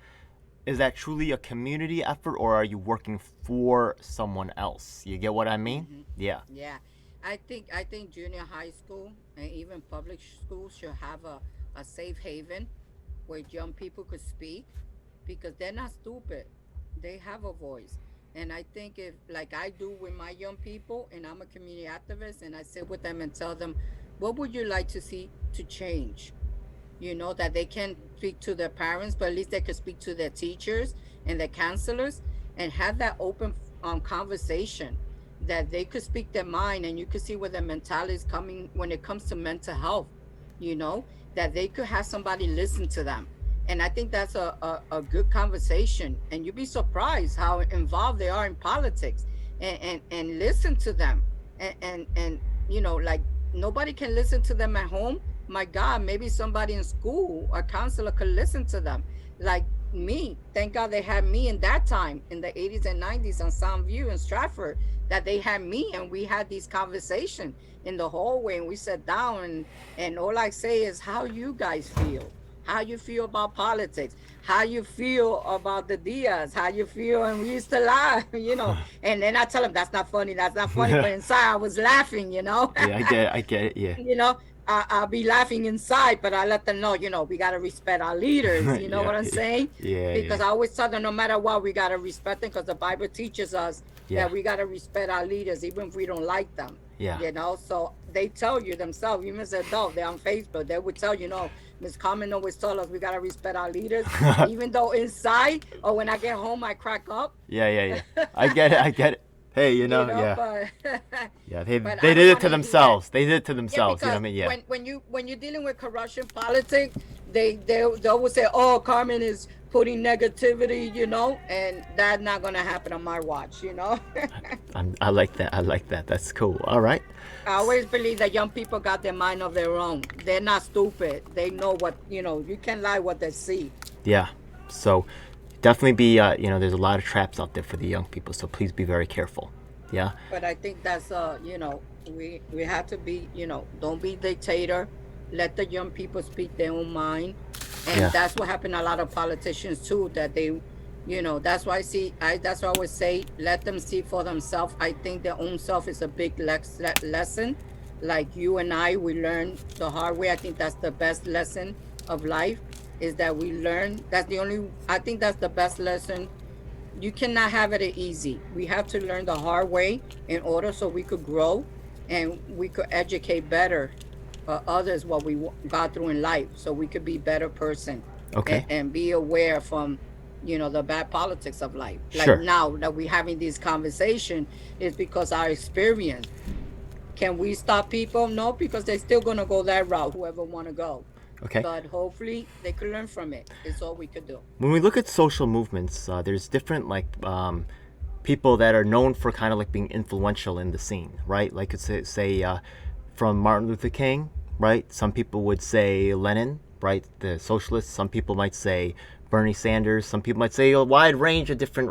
[SPEAKER 1] is that truly a community effort or are you working for someone else? You get what I mean? Yeah.
[SPEAKER 2] Yeah, I think junior high school and even public schools should have a safe haven where young people could speak because they're not stupid. They have a voice. And I think if like I do with my young people and I'm a community activist and I sit with them and tell them, what would you like to see to change? That they can speak to their parents, but at least they could speak to their teachers and their counselors and have that open conversation that they could speak their mind and you could see where their mentality is coming when it comes to mental health, that they could have somebody listen to them. And I think that's a good conversation. And you'd be surprised how involved they are in politics and listen to them. And like nobody can listen to them at home. My God, maybe somebody in school, a counselor could listen to them. Like me, thank God they had me in that time in the 80s and 90s on Soundview in Stratford, that they had me and we had these conversations in the hallway and we sat down and all I say is how you guys feel. How you feel about politics, how you feel about the Diaz, how you feel, and we used to laugh, and then I tell them that's not funny, but inside I was laughing,
[SPEAKER 1] Yeah, I get it, yeah.
[SPEAKER 2] I'll be laughing inside, but I let them know, we got to respect our leaders, you know
[SPEAKER 1] Yeah,
[SPEAKER 2] what I'm saying?
[SPEAKER 1] Yeah,
[SPEAKER 2] Because
[SPEAKER 1] yeah.
[SPEAKER 2] I always tell them no matter what, we got to respect them because the Bible teaches us
[SPEAKER 1] Yeah.
[SPEAKER 2] that we got to respect our leaders, even if we don't like them.
[SPEAKER 1] Yeah.
[SPEAKER 2] So they tell you themselves, even as an adult, they're on Facebook, they would tell Ms. Carmen always told us we got to respect our leaders, even though inside or when I get home, I crack up.
[SPEAKER 1] Yeah. I get it. Hey, yeah.
[SPEAKER 2] But,
[SPEAKER 1] Yeah, they
[SPEAKER 2] but I
[SPEAKER 1] did
[SPEAKER 2] don't
[SPEAKER 1] it
[SPEAKER 2] wanna
[SPEAKER 1] to
[SPEAKER 2] hear
[SPEAKER 1] themselves.
[SPEAKER 2] that.
[SPEAKER 1] They did it to themselves, you know what I mean? Yeah.
[SPEAKER 2] When you're dealing with corruption politics, they always say, "Oh, Carmen is putting negativity," and that's not gonna happen on my watch,
[SPEAKER 1] I like that. That's cool. All right.
[SPEAKER 2] I always believe that young people got their mind of their own. They're not stupid. They know what you can't lie what they see.
[SPEAKER 1] Yeah. So definitely be there's a lot of traps out there for the young people, so please be very careful. Yeah.
[SPEAKER 2] But I think that's we have to be, don't be dictator. Let the young people speak their own mind. And
[SPEAKER 1] Yeah.
[SPEAKER 2] that's what happened to a lot of politicians too, that they that's why that's why I always say let them see for themselves. I think their own self is a big lesson. Like you and I, we learn the hard way. I think that's the best lesson of life is that we learn. I think that's the best lesson. You cannot have it easy. We have to learn the hard way in order so we could grow and we could educate better others what we got through in life so we could be better person.
[SPEAKER 1] Okay.
[SPEAKER 2] And be aware from the bad politics of life. Like
[SPEAKER 1] Sure.
[SPEAKER 2] now that we're having this conversation is because our experience. Can we stop people? No, because they're still gonna go that route, whoever wanna go.
[SPEAKER 1] Okay.
[SPEAKER 2] But hopefully they could learn from it. It's all we could do.
[SPEAKER 1] When we look at social movements, there's different people that are known for kind of like being influential in the scene, right? Like it's say from Martin Luther King, right? Some people would say Lenin, right? The socialists. Some people might say Bernie Sanders. Some people might say a wide range of different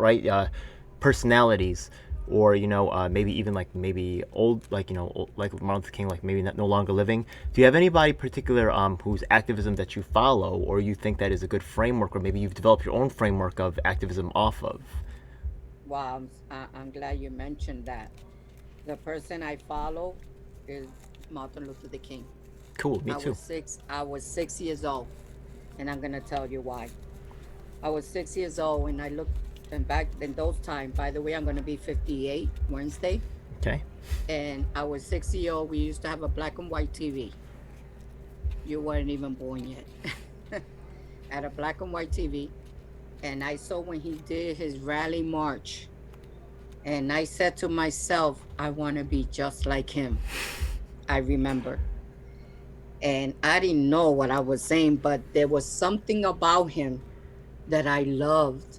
[SPEAKER 1] personalities, or maybe even maybe old like Martin Luther King, like maybe no longer living. Do you have anybody particular whose activism that you follow, or you think that is a good framework, or maybe you've developed your own framework of activism off of?
[SPEAKER 2] Wow, I'm glad you mentioned that. The person I follow is Martin Luther King.
[SPEAKER 1] Cool. Me too.
[SPEAKER 2] I was 6 years old, and I'm gonna tell you why. I was 6 years old, and I looked, and back in those times, by the way, I'm gonna be 58 Wednesday,
[SPEAKER 1] Okay.
[SPEAKER 2] and I was 6 years old. We used to have a black and white TV. You weren't even born yet. At a black and white TV, and I saw when he did his rally march, and I said to myself, I want to be just like him. I remember. And I didn't know what I was saying, but there was something about him that I loved.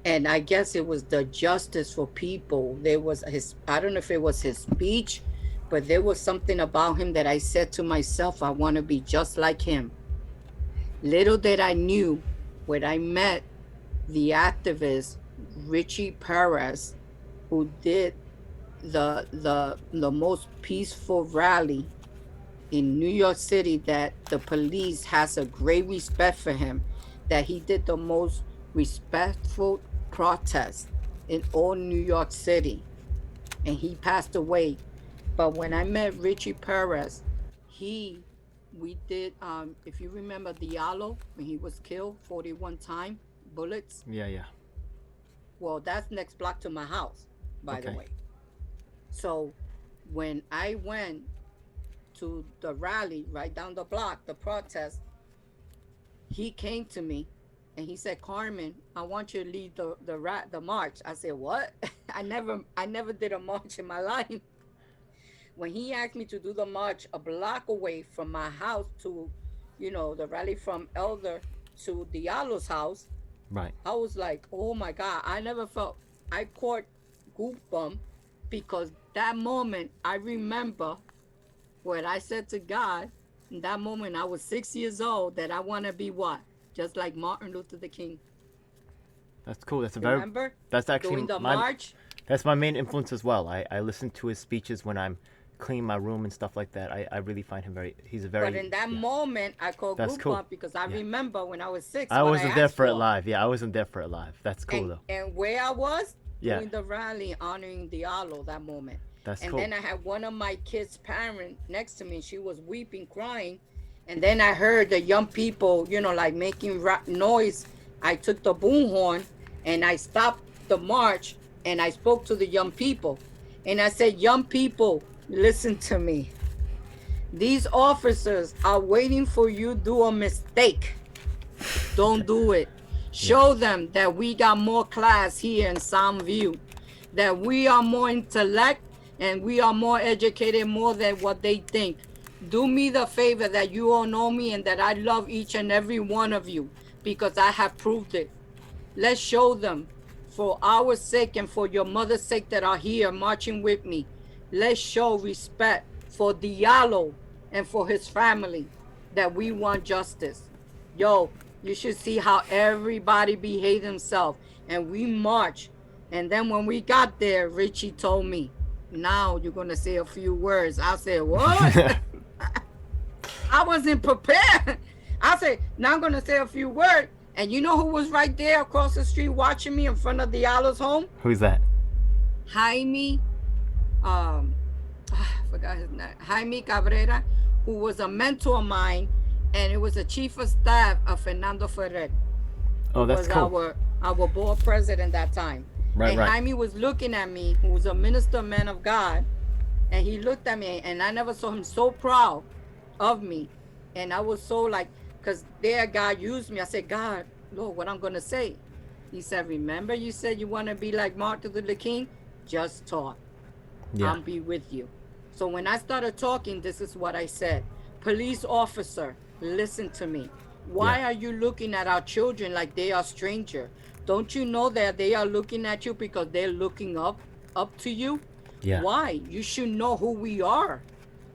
[SPEAKER 2] And I guess it was the justice for people. There was I don't know if it was his speech, but there was something about him that I said to myself, I want to be just like him. Little did I knew when I met the activist Richie Perez, who did the most peaceful rally in New York City, that the police has a great respect for him, that he did the most respectful protest in all New York City, and he passed away. But when I met Richie Perez, we did, if you remember Diallo, when he was killed 41 times, bullets.
[SPEAKER 1] Yeah.
[SPEAKER 2] Well, that's next block to my house, by the
[SPEAKER 1] Okay.
[SPEAKER 2] way. So when I went to the rally right down the block, the protest, he came to me and he said, Carmen, I want you to lead the march. I said, what? I never did a march in my life. When he asked me to do the march a block away from my house to, the rally from Elder to Diallo's house,
[SPEAKER 1] Right.
[SPEAKER 2] I was like, oh my God, I caught goosebumps, because that moment, I remember what I said to God. In that moment, I was 6 years old, that I want to be what? Just like Martin Luther King.
[SPEAKER 1] That's cool.
[SPEAKER 2] Remember?
[SPEAKER 1] That's actually
[SPEAKER 2] Doing the march?
[SPEAKER 1] That's my main influence as well. I listen to his speeches when I'm cleaning my room and stuff like that. I really find him he's a very.
[SPEAKER 2] But in that moment, I called
[SPEAKER 1] That's cool.
[SPEAKER 2] goosebumps, because I remember when I was 6.
[SPEAKER 1] I
[SPEAKER 2] what
[SPEAKER 1] wasn't there
[SPEAKER 2] asked
[SPEAKER 1] for it live. Yeah, I wasn't there for it live. That's cool though.
[SPEAKER 2] And where I was?
[SPEAKER 1] Yeah.
[SPEAKER 2] Doing the rally, honoring Diallo that moment.
[SPEAKER 1] That's
[SPEAKER 2] and
[SPEAKER 1] cool.
[SPEAKER 2] then I had one of my kids' parents next to me. She was weeping, crying. And then I heard the young people, like making noise. I took the boom horn and I stopped the march and I spoke to the young people. And I said, young people, listen to me. These officers are waiting for you to do a mistake. Don't do it. Show them that we got more class here in Soundview, that we are more intellect and we are more educated more than what they think. Do me the favor that you all know me and that I love each and every one of you, because I have proved it. Let's show them, for our sake and for your mother's sake that are here marching with me. Let's show respect for Diallo and for his family, that we want justice. Yo, you should see how everybody behaved themselves. And we marched. And then when we got there, Richie told me, now you're going to say a few words. I said, what? I wasn't prepared. I said, now I'm going to say a few words. And you know who was right there across the street watching me in front of Diallo's home?
[SPEAKER 1] Who's that?
[SPEAKER 2] Jaime, I forgot his name. Jaime Cabrera, who was a mentor of mine, and it was the chief of staff of Fernando Ferrer.
[SPEAKER 1] Oh, that's cool.
[SPEAKER 2] Was our board president that time.
[SPEAKER 1] Right,
[SPEAKER 2] and
[SPEAKER 1] right.
[SPEAKER 2] Jaime was looking at me, who was a minister, man of God, and he looked at me, and I never saw him so proud of me. And I was so like, because there God used me. I said, God, Lord, what I'm going to say? He said, remember you said you want to be like Martin Luther King? Just talk.
[SPEAKER 1] Yeah.
[SPEAKER 2] I'll be with you. So when I started talking, this is what I said. Police officer, listen to me. Why are you looking at our children like they are stranger? Don't you know that they are looking at you because they're looking up to you?
[SPEAKER 1] Yeah.
[SPEAKER 2] Why? You should know who we are.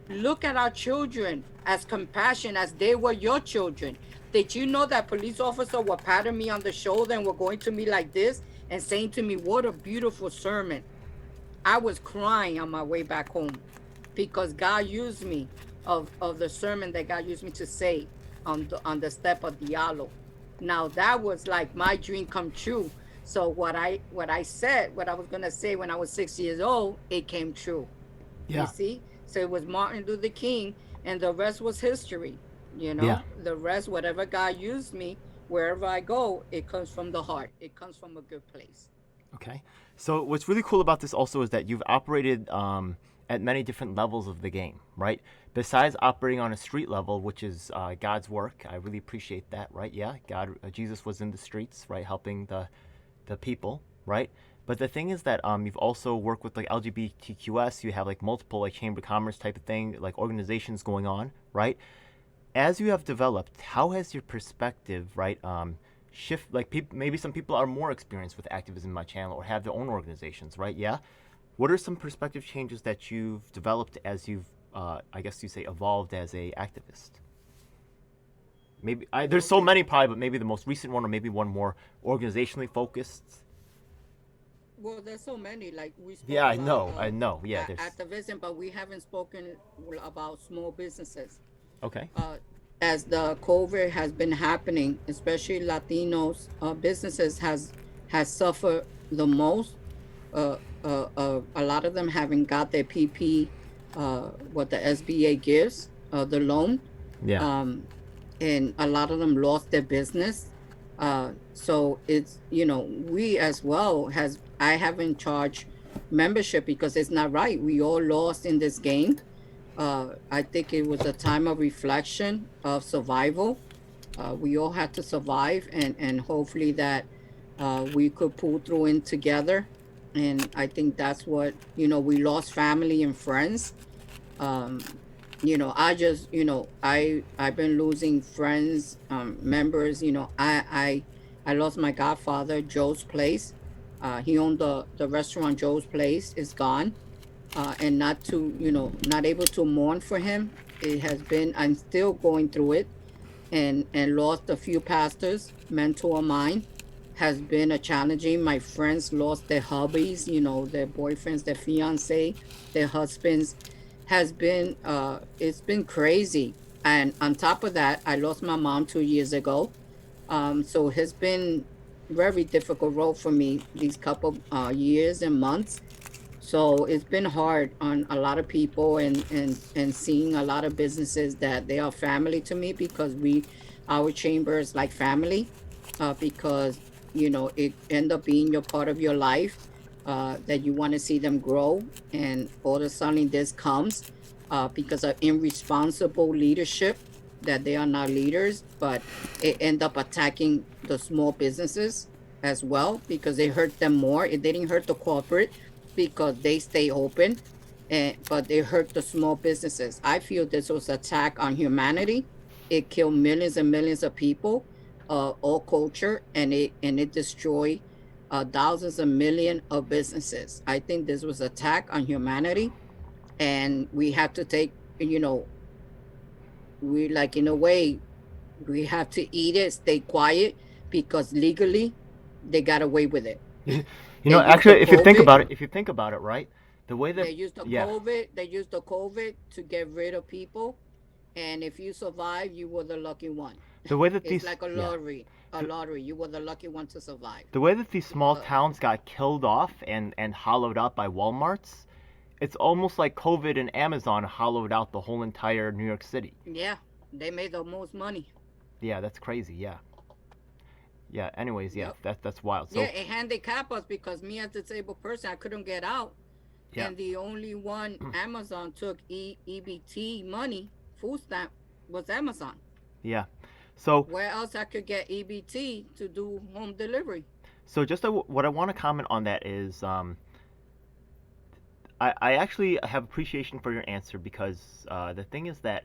[SPEAKER 2] Look at our children as compassion as they were your children. Did you know that police officer were patting me on the shoulder and were going to me like this and saying to me, what a beautiful sermon. I was crying on my way back home because God used me of the sermon that God used me to say on the step of Diallo. Now that was like my dream come true. So what I said, what I was gonna say when I was 6 years old, it came true.
[SPEAKER 1] Yeah.
[SPEAKER 2] You see? So it was Martin Luther King, and the rest was history.
[SPEAKER 1] Yeah.
[SPEAKER 2] The rest, whatever God used me, wherever I go, it comes from the heart. It comes from a good place.
[SPEAKER 1] Okay. So what's really cool about this also is that you've operated at many different levels of the game, right? Besides operating on a street level, which is God's work, I really appreciate that, right? Yeah, Jesus was in the streets, right, helping the people, right? But the thing is that you've also worked with like LGBTQs. You have like multiple like chamber of commerce type of thing, like organizations going on, right? As you have developed, how has your perspective, right, shift? Like maybe some people are more experienced with activism in my channel or have their own organizations, right? Yeah. What are some perspective changes that you've developed as you've, I guess you say, evolved as a activist? Maybe there's so many probably, but maybe the most recent one, or maybe one more organizationally focused.
[SPEAKER 2] Well, there's so many. Like we spoke
[SPEAKER 1] Yeah,
[SPEAKER 2] about
[SPEAKER 1] I know. Yeah, there's.
[SPEAKER 2] activism, but we haven't spoken about small businesses.
[SPEAKER 1] Okay.
[SPEAKER 2] As the COVID has been happening, especially Latinos businesses has suffered the most. A lot of them haven't got their PP, what the SBA gives, the loan,
[SPEAKER 1] Yeah.
[SPEAKER 2] and a lot of them lost their business. So it's we as well I haven't charged membership because it's not right. We all lost in this game. I think it was a time of reflection, of survival. We all had to survive, and hopefully that we could pull through it together. And I think that's what we lost family and friends. I just I've been losing friends, members. I lost my godfather, Joe's Place. He owned the restaurant. Joe's Place is gone. And not able to mourn for him. It has been, I'm still going through it, and lost a few pastors. Mentor of mine has been a challenging. My friends lost their hubbies, their boyfriends, their fiance, their husbands. Has been it's been crazy. And on top of that, I lost my mom 2 years ago. So it's been very difficult road for me these couple years and months. So it's been hard on a lot of people, and seeing a lot of businesses that they are family to me, because our chamber is like family, because it end up being your part of your life, that you want to see them grow, and all of a sudden this comes because of irresponsible leadership, that they are not leaders, but it end up attacking the small businesses as well, because it hurt them more. It didn't hurt the corporate because they stay open, but it hurt the small businesses. I feel this was an attack on humanity. It killed millions and millions of people, all culture, and it destroyed thousands of millions of businesses. I think this was an attack on humanity, and we have to take, we like in a way, we have to eat it, stay quiet, because legally they got away with it.
[SPEAKER 1] Actually, if you think about it, right, the way that
[SPEAKER 2] they used the COVID to get rid of people, and if you survive, you were the lucky one.
[SPEAKER 1] The way that
[SPEAKER 2] it's like a lottery. A lottery. You were the lucky one to survive.
[SPEAKER 1] The way that these small towns got killed off and hollowed out by Walmarts, it's almost like COVID and Amazon hollowed out the whole entire New York City.
[SPEAKER 2] Yeah, they made the most money.
[SPEAKER 1] Yeah, that's crazy. Yeah. Yeah. Anyways, yeah, that's wild. So,
[SPEAKER 2] yeah, it handicapped us, because me as a disabled person, I couldn't get out. Yeah. And the only one Amazon took EBT money, food stamp, was Amazon.
[SPEAKER 1] Yeah. So
[SPEAKER 2] where else I could get EBT to do home delivery?
[SPEAKER 1] So just what I want to comment on that is, I actually have appreciation for your answer, because the thing is that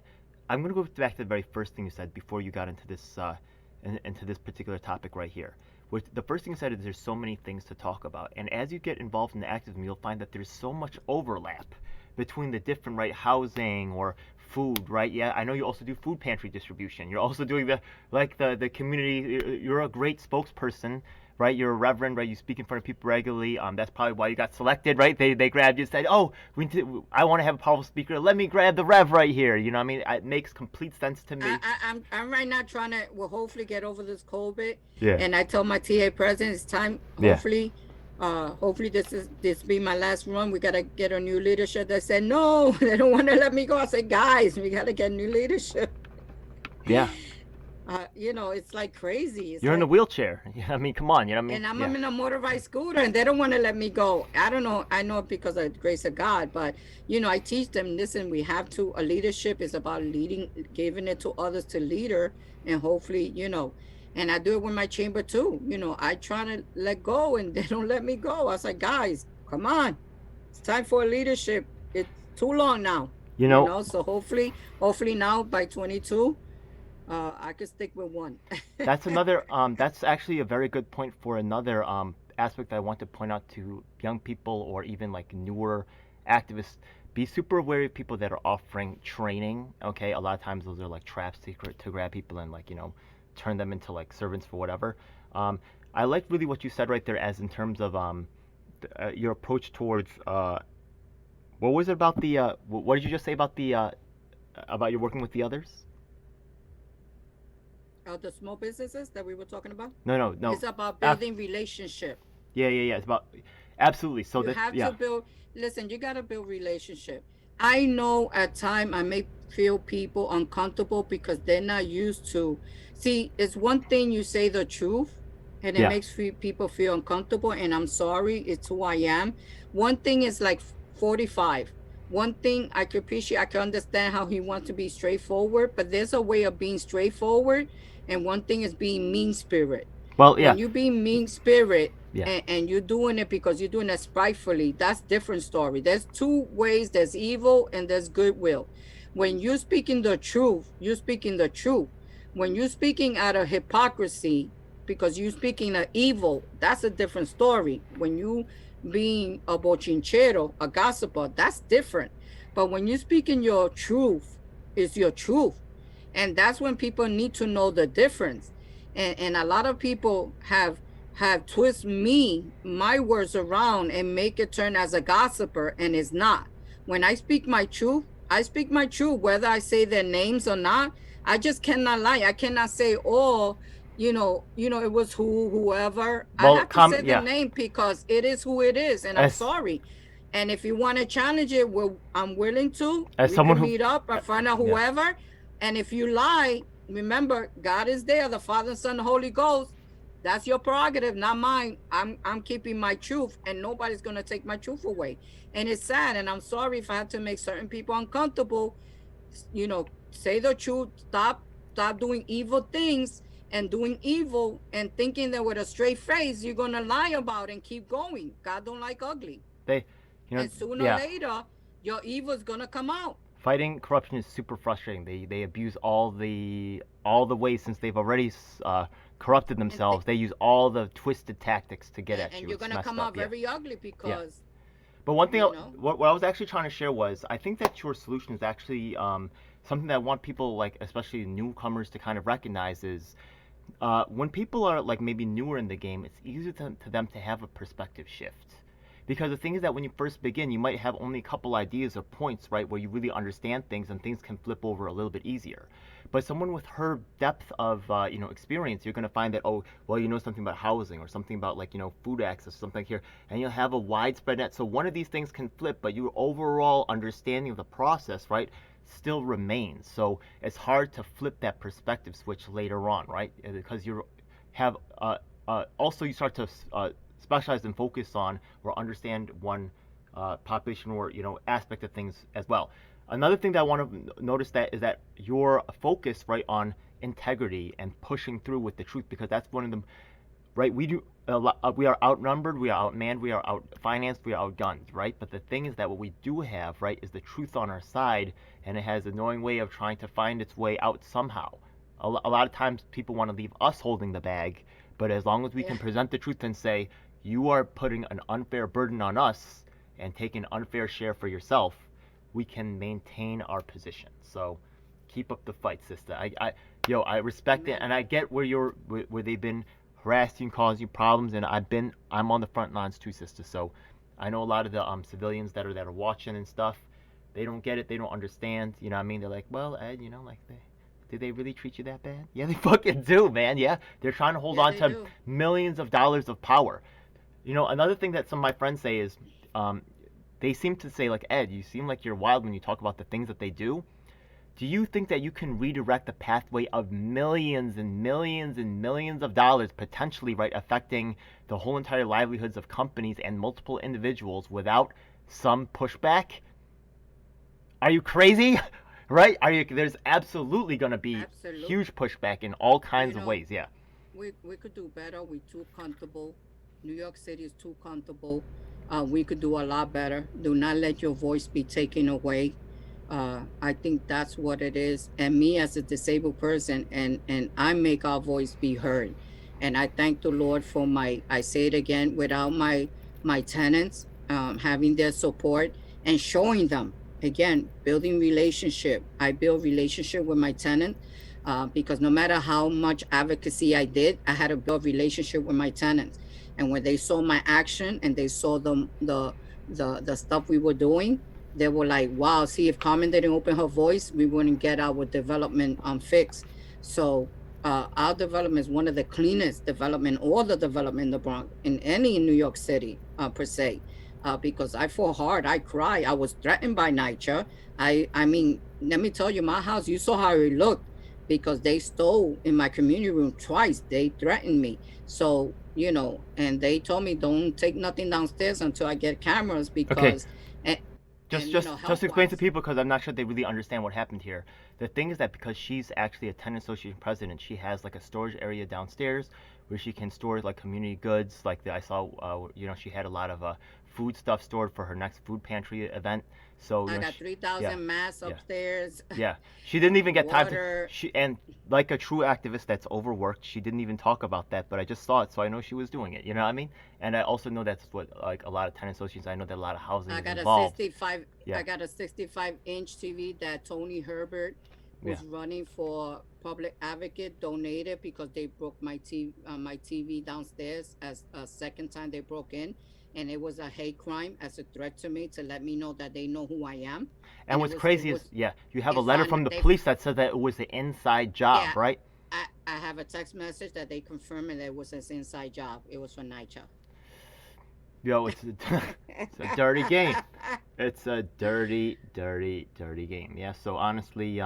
[SPEAKER 1] I'm going to go back to the very first thing you said before you got into this particular topic right here. Which the first thing you said is there's so many things to talk about, and as you get involved in the activism, you'll find that there's so much overlap between the different, right, housing or food, right? Yeah, I know you also do food pantry distribution. You're also doing the community. You're a great spokesperson, right? You're a reverend, right? You speak in front of people regularly. That's probably why you got selected, right? They grabbed you and said, "Oh, I want to have a powerful speaker. Let me grab the rev right here." You know what I mean? It makes complete sense to me.
[SPEAKER 2] I'm right now trying to hopefully get over this COVID.
[SPEAKER 1] Yeah.
[SPEAKER 2] And I told my TA president it's time. Hopefully, Hopefully this be my last run. We gotta get a new leadership. They said no, they don't want to let me go. I said, guys, we gotta get new leadership.
[SPEAKER 1] Yeah.
[SPEAKER 2] It's like crazy. It's
[SPEAKER 1] You're in a
[SPEAKER 2] like,
[SPEAKER 1] wheelchair. Yeah, I mean, come on. You know what I mean?
[SPEAKER 2] and I'm
[SPEAKER 1] Yeah.
[SPEAKER 2] in a motorized scooter, and they don't want to let me go. I don't know. I know because of the grace of God, but I teach them. Listen, we have to. A leadership is about leading, giving it to others to leader, and hopefully, and I do it with my chamber too. I try to let go, and they don't let me go. I was like, guys, come on, it's time for a leadership. It's too long now.
[SPEAKER 1] You know,
[SPEAKER 2] So hopefully now by 22. I could stick with one.
[SPEAKER 1] that's another. That's actually a very good point for another aspect I want to point out to young people or even like newer activists. Be super wary of people that are offering training. Okay, a lot of times those are like traps to grab people and like turn them into like servants for whatever. I like really what you said right there, as in terms of your approach towards. What was it about the? What did you just say about the? About your working with the others?
[SPEAKER 2] The small businesses that we were talking about.
[SPEAKER 1] No.
[SPEAKER 2] It's about building relationship.
[SPEAKER 1] Yeah. It's about absolutely. So
[SPEAKER 2] You
[SPEAKER 1] that
[SPEAKER 2] have
[SPEAKER 1] yeah.
[SPEAKER 2] to build. Listen, you gotta build relationship. I know at time I may feel people uncomfortable because they're not used to. See, it's one thing you say the truth, and it
[SPEAKER 1] Yeah.
[SPEAKER 2] makes people feel uncomfortable. And I'm sorry, it's who I am. One thing is like 45. One thing I could appreciate, I can understand how he wants to be straightforward, but there's a way of being straightforward, and one thing is being mean spirit.
[SPEAKER 1] Well, yeah.
[SPEAKER 2] When you be mean spirit,
[SPEAKER 1] Yeah.
[SPEAKER 2] and you're doing it because you're doing it spitefully, that's different story. There's two ways. There's evil and there's goodwill. When you're speaking the truth, you're speaking the truth. When you're speaking out of hypocrisy because you're speaking of evil, that's a different story. When you being a bochinchero, a gossiper, that's different. But when you're speaking your truth, it's your truth. And that's when people need to know the difference. And a lot of people have twist my words around and make it turn as a gossiper, and it's not. When I speak my truth, I speak my truth, whether I say their names or not. I just cannot lie. I cannot say, oh, it was whoever.
[SPEAKER 1] Well,
[SPEAKER 2] I have to say the name because it is who it is, and I'm sorry. And if you want to challenge it, I'm willing to.
[SPEAKER 1] As
[SPEAKER 2] we
[SPEAKER 1] someone
[SPEAKER 2] can
[SPEAKER 1] who
[SPEAKER 2] meet up or find out whoever. And if you lie, remember, God is there, the Father, Son, the Holy Ghost. That's your prerogative, not mine. I'm keeping my truth, and nobody's gonna take my truth away. And it's sad, and I'm sorry if I have to make certain people uncomfortable. Say the truth. Stop doing evil things and doing evil and thinking that with a straight face you're gonna lie about and keep going. God don't like ugly. And sooner or later, your evil is gonna come out.
[SPEAKER 1] Fighting corruption is super frustrating. They abuse all the ways, since they've already corrupted themselves. They use all the twisted tactics to get at you.
[SPEAKER 2] And you're gonna come out very ugly because.
[SPEAKER 1] But one thing, what I was actually trying to share was, I think that your solution is actually something that I want people, like especially newcomers, to kind of recognize is when people are like maybe newer in the game, it's easier to them to have a perspective shift. Because the thing is that when you first begin, you might have only a couple ideas or points, right, where you really understand things, and things can flip over a little bit easier. But someone with her depth of experience, you're going to find that, oh, well, you know something about housing or something about like food access, something here, and you'll have a widespread net. So one of these things can flip, but your overall understanding of the process, right, still remains. So it's hard to flip that perspective switch later on, right, because you have also you start to specialize and focus on or understand one population or aspect of things as well. Another thing that I want to notice that is that your focus, right, on integrity and pushing through with the truth, because that's one of them, right? We are outnumbered, we are outmanned, we are outfinanced, we are outgunned, right? But the thing is that what we do have, right, is the truth on our side, and it has an annoying way of trying to find its way out somehow. A lot of times people want to leave us holding the bag, but as long as we can present the truth and say, you are putting an unfair burden on us and taking an unfair share for yourself, we can maintain our position. So keep up the fight, sister. I respect it, and I get where they've been harassing, causing you problems, and I'm on the front lines too, sister. So I know a lot of the civilians that are watching and stuff, they don't get it, they don't understand. You know what I mean? They're like, well, Ed, did they really treat you that bad? Yeah, they fucking do, man. Yeah, they're trying to hold on to millions of dollars of power. You know, another thing that some of my friends say is, um, they seem to say like, Ed, you seem like you're wild when you talk about the things that they do. Do you think that you can redirect the pathway of millions and millions and millions of dollars potentially, right, affecting the whole entire livelihoods of companies and multiple individuals without some pushback? Are you crazy? Right? Are you? There's absolutely going to be
[SPEAKER 2] Absolutely.
[SPEAKER 1] huge pushback in all kinds
[SPEAKER 2] You
[SPEAKER 1] of
[SPEAKER 2] know,
[SPEAKER 1] ways. Yeah.
[SPEAKER 2] we could do better. We're too comfortable. New York City is too comfortable. We could do a lot better. Do not let your voice be taken away. I think that's what it is. And me as a disabled person, and I make our voice be heard. And I thank the Lord for my. I say it again, without my tenants having their support and showing them again, building relationship. I build relationship with my tenant because no matter how much advocacy I did, I had to build relationship with my tenants. And when they saw my action and they saw the stuff we were doing, they were like, "Wow! See, if Carmen didn't open her voice, we wouldn't get our development fixed." So our development is one of the cleanest development, all the development in the Bronx, in any in New York City per se. Because I fought hard, I cried, I was threatened by NYCHA. I mean, let me tell you, my house, you saw how it looked because they stole in my community room twice. They threatened me. So, and they told me don't take nothing downstairs until I get cameras
[SPEAKER 1] Okay.
[SPEAKER 2] because and
[SPEAKER 1] Just,
[SPEAKER 2] and
[SPEAKER 1] just,
[SPEAKER 2] health
[SPEAKER 1] just to explain to
[SPEAKER 2] wise.
[SPEAKER 1] people because I'm not sure they really understand what happened here. The thing is that because she's actually a tenant association president, she has like a storage area downstairs where she can store like community goods. Like I saw, she had a lot of food stuff stored for her next food pantry event. So
[SPEAKER 2] I got
[SPEAKER 1] yeah,
[SPEAKER 2] 3,000 masks
[SPEAKER 1] yeah,
[SPEAKER 2] upstairs,
[SPEAKER 1] yeah. She didn't even get time to.
[SPEAKER 2] water.
[SPEAKER 1] And like a true activist that's overworked, she didn't even talk about that. But I just saw it, so I know she was doing it. You know what I mean? And I also know that's what like a lot of tenant associations. I know that a lot of housing
[SPEAKER 2] I
[SPEAKER 1] is
[SPEAKER 2] got a
[SPEAKER 1] involved.
[SPEAKER 2] 65
[SPEAKER 1] Yeah,
[SPEAKER 2] I got a 65-inch TV that Tony Herbert,
[SPEAKER 1] yeah.
[SPEAKER 2] who's running for public advocate, donated because they broke my TV downstairs as a second time they broke in, and it was a hate crime as a threat to me to let me know that they know who I am,
[SPEAKER 1] And
[SPEAKER 2] and
[SPEAKER 1] what's
[SPEAKER 2] it
[SPEAKER 1] crazy is,
[SPEAKER 2] was
[SPEAKER 1] yeah, you have a
[SPEAKER 2] it's
[SPEAKER 1] letter
[SPEAKER 2] on
[SPEAKER 1] from the
[SPEAKER 2] they
[SPEAKER 1] police that said that it was an inside
[SPEAKER 2] yeah.
[SPEAKER 1] job, right?
[SPEAKER 2] I have a text message that they confirmed that it was an inside job. It was for NYCHA.
[SPEAKER 1] Yo, it's a dirty game. It's a dirty, dirty, dirty game. Yeah. So honestly,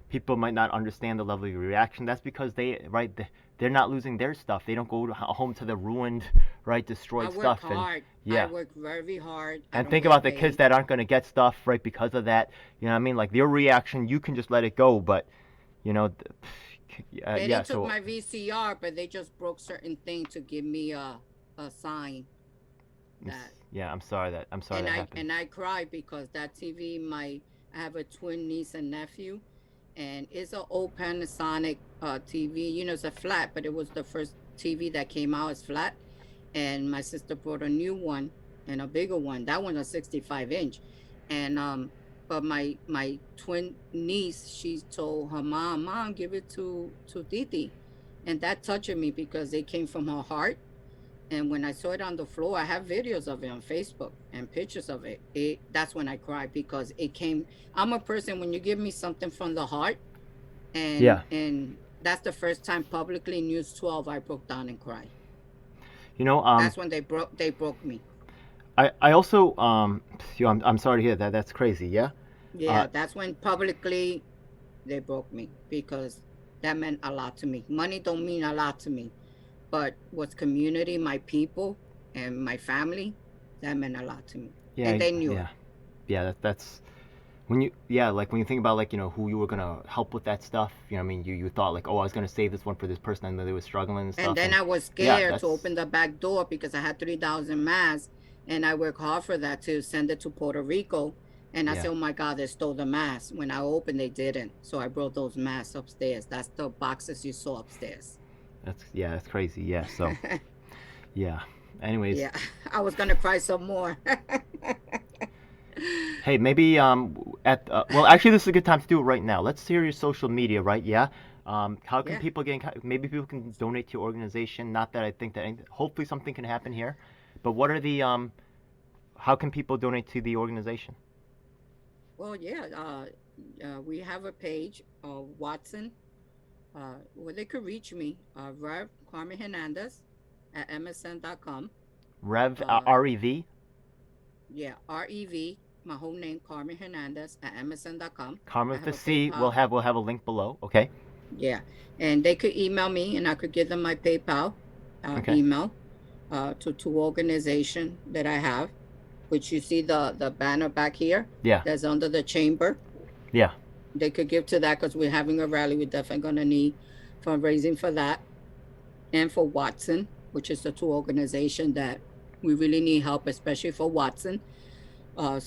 [SPEAKER 1] people might not understand the level of your reaction. That's because they're not losing their stuff. They don't go home to the ruined, right,
[SPEAKER 2] I
[SPEAKER 1] destroyed
[SPEAKER 2] work
[SPEAKER 1] stuff. And
[SPEAKER 2] hard. I
[SPEAKER 1] yeah,
[SPEAKER 2] work very hard. I
[SPEAKER 1] and
[SPEAKER 2] don't
[SPEAKER 1] think
[SPEAKER 2] get
[SPEAKER 1] about the kids
[SPEAKER 2] paid.
[SPEAKER 1] that aren't going to get stuff right because of that. You know what I mean? Like your reaction, you can just let it go, but you know,
[SPEAKER 2] They
[SPEAKER 1] yeah.
[SPEAKER 2] didn't took
[SPEAKER 1] So
[SPEAKER 2] my VCR, but they just broke certain thing to give me a sign that.
[SPEAKER 1] yeah, I'm sorry
[SPEAKER 2] And
[SPEAKER 1] that
[SPEAKER 2] I
[SPEAKER 1] happened.
[SPEAKER 2] and I cried because that TV. I have a twin niece and nephew, and it's an old Panasonic TV. It's a flat, but it was the first TV that came out as flat. And my sister brought a new one and a bigger one. That one a 65-inch, and but my twin niece, she told her mom, give it to Titi, and that touched me because it came from her heart. And when I saw it on the floor, I have videos of it on Facebook and pictures of it. That's when I cried because it came. I'm a person when you give me something from the heart,
[SPEAKER 1] Yeah.
[SPEAKER 2] and that's the first time publicly News 12 I broke down and cried.
[SPEAKER 1] You know,
[SPEAKER 2] That's when they broke me.
[SPEAKER 1] I also I'm sorry to hear that. That's crazy. Yeah. Uh,
[SPEAKER 2] Yeah, that's when publicly they broke me because that meant a lot to me. Money don't mean a lot to me, but what's community, my people, and my family, that meant a lot to me, and
[SPEAKER 1] yeah,
[SPEAKER 2] they knew it.
[SPEAKER 1] yeah, yeah. That's when you yeah like when you think about like who you were gonna help with that stuff. You know, what I mean, you thought like, oh, I was gonna save this one for this person, and they were struggling and
[SPEAKER 2] And
[SPEAKER 1] stuff,
[SPEAKER 2] then
[SPEAKER 1] and
[SPEAKER 2] I was
[SPEAKER 1] yeah,
[SPEAKER 2] scared to
[SPEAKER 1] that's
[SPEAKER 2] open the back door because I had 3,000 masks, and I worked hard for that to send it to Puerto Rico. And I
[SPEAKER 1] yeah,
[SPEAKER 2] said, "Oh my God, they stole the masks." When I opened, they didn't. So I brought those masks upstairs. That's the boxes you saw upstairs.
[SPEAKER 1] that's crazy. Yeah. So yeah. Anyways,
[SPEAKER 2] Yeah, I was gonna cry some more.
[SPEAKER 1] hey, maybe at well, actually, this is a good time to do it right now. Let's hear your social media, right? Yeah. How can
[SPEAKER 2] Yeah.
[SPEAKER 1] people get maybe people can donate to your organization? Not that I think that hopefully something can happen here, but what are the how can people donate to the organization?
[SPEAKER 2] Well, yeah. We have a page, Watson, where they could reach me, Rev Carmen Hernandez at msn.com.
[SPEAKER 1] Rev
[SPEAKER 2] Uh,
[SPEAKER 1] REV.
[SPEAKER 2] yeah, REV, my whole name, Carmen Hernandez at MSN.com.
[SPEAKER 1] Carmen
[SPEAKER 2] I
[SPEAKER 1] with
[SPEAKER 2] have
[SPEAKER 1] the
[SPEAKER 2] a
[SPEAKER 1] C.
[SPEAKER 2] PayPal.
[SPEAKER 1] We'll have a link below. Okay.
[SPEAKER 2] Yeah, and they could email me, and I could give them my PayPal
[SPEAKER 1] Okay.
[SPEAKER 2] email to two organization that I have, which you see the banner back here.
[SPEAKER 1] Yeah.
[SPEAKER 2] That's under the chamber.
[SPEAKER 1] Yeah.
[SPEAKER 2] They could give to that because we're having a rally. We're definitely gonna need fundraising for that, and for Watson, which is the two organization that we really need help, especially for Watson. I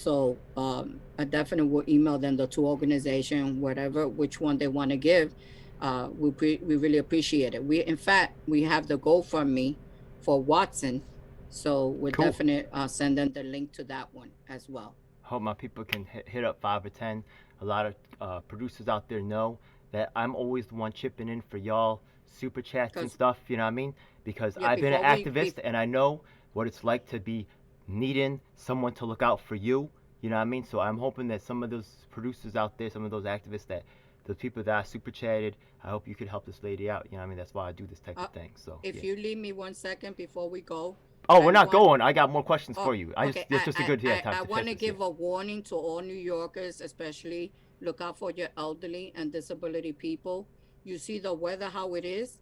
[SPEAKER 2] definitely will email them the two organization, whatever which one they want to give. We really appreciate it. In fact we have the GoFundMe for Watson, so we'll
[SPEAKER 1] Cool.
[SPEAKER 2] definitely send them the link to that one as well.
[SPEAKER 1] Hope my people can hit up 5 or 10. A lot of producers out there know that I'm always the one chipping in for y'all super chats and
[SPEAKER 2] 'Cause-
[SPEAKER 1] stuff. You know what I mean? Because
[SPEAKER 2] Yeah,
[SPEAKER 1] I've been an
[SPEAKER 2] before we-
[SPEAKER 1] activist and I know what it's like to be needing someone to look out for you. You know what I mean? So I'm hoping that some of those producers out there, some of those activists, that the people that are super chatted, I hope you could help this lady out. You know what I mean? That's why I do this type of thing. So
[SPEAKER 2] If
[SPEAKER 1] yeah.
[SPEAKER 2] you leave me 1 second before we go.
[SPEAKER 1] Oh, we're not
[SPEAKER 2] want-
[SPEAKER 1] going. I got more questions
[SPEAKER 2] Oh,
[SPEAKER 1] for you.
[SPEAKER 2] okay.
[SPEAKER 1] It's just a good time
[SPEAKER 2] I
[SPEAKER 1] to
[SPEAKER 2] want to
[SPEAKER 1] test this,
[SPEAKER 2] give a warning to all New Yorkers, especially look out for your elderly and disability people. You see the weather how it is.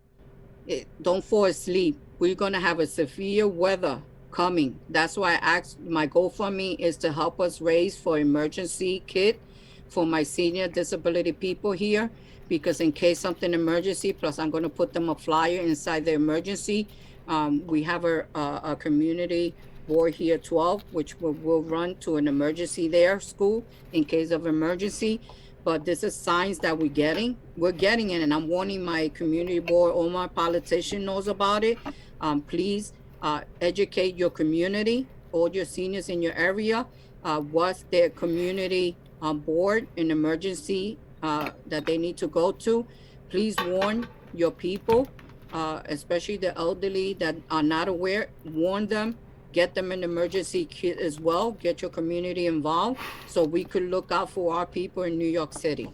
[SPEAKER 2] Don't fall asleep. We're gonna have a severe weather coming. That's why I asked. My GoFundMe is to help us raise for emergency kit for my senior disability people here, because in case something emergency. Plus, I'm gonna put them a flyer inside the emergency. We have a community board here 12, which will run to an emergency there school in case of emergency. But this is signs that we're getting it, and I'm warning my community board. All my politician knows about it. Please educate your community, all your seniors in your area. What's their community board in emergency that they need to go to? Please warn your people, especially the elderly that are not aware. Warn them. Get them an emergency kit as well. Get your community involved so we could look out for our people in New York City.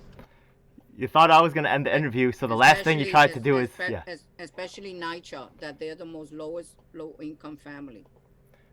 [SPEAKER 1] You thought I was going to end the interview, so the last thing you tried to do is, yeah.
[SPEAKER 2] Especially NYCHA, that they're the most low income family.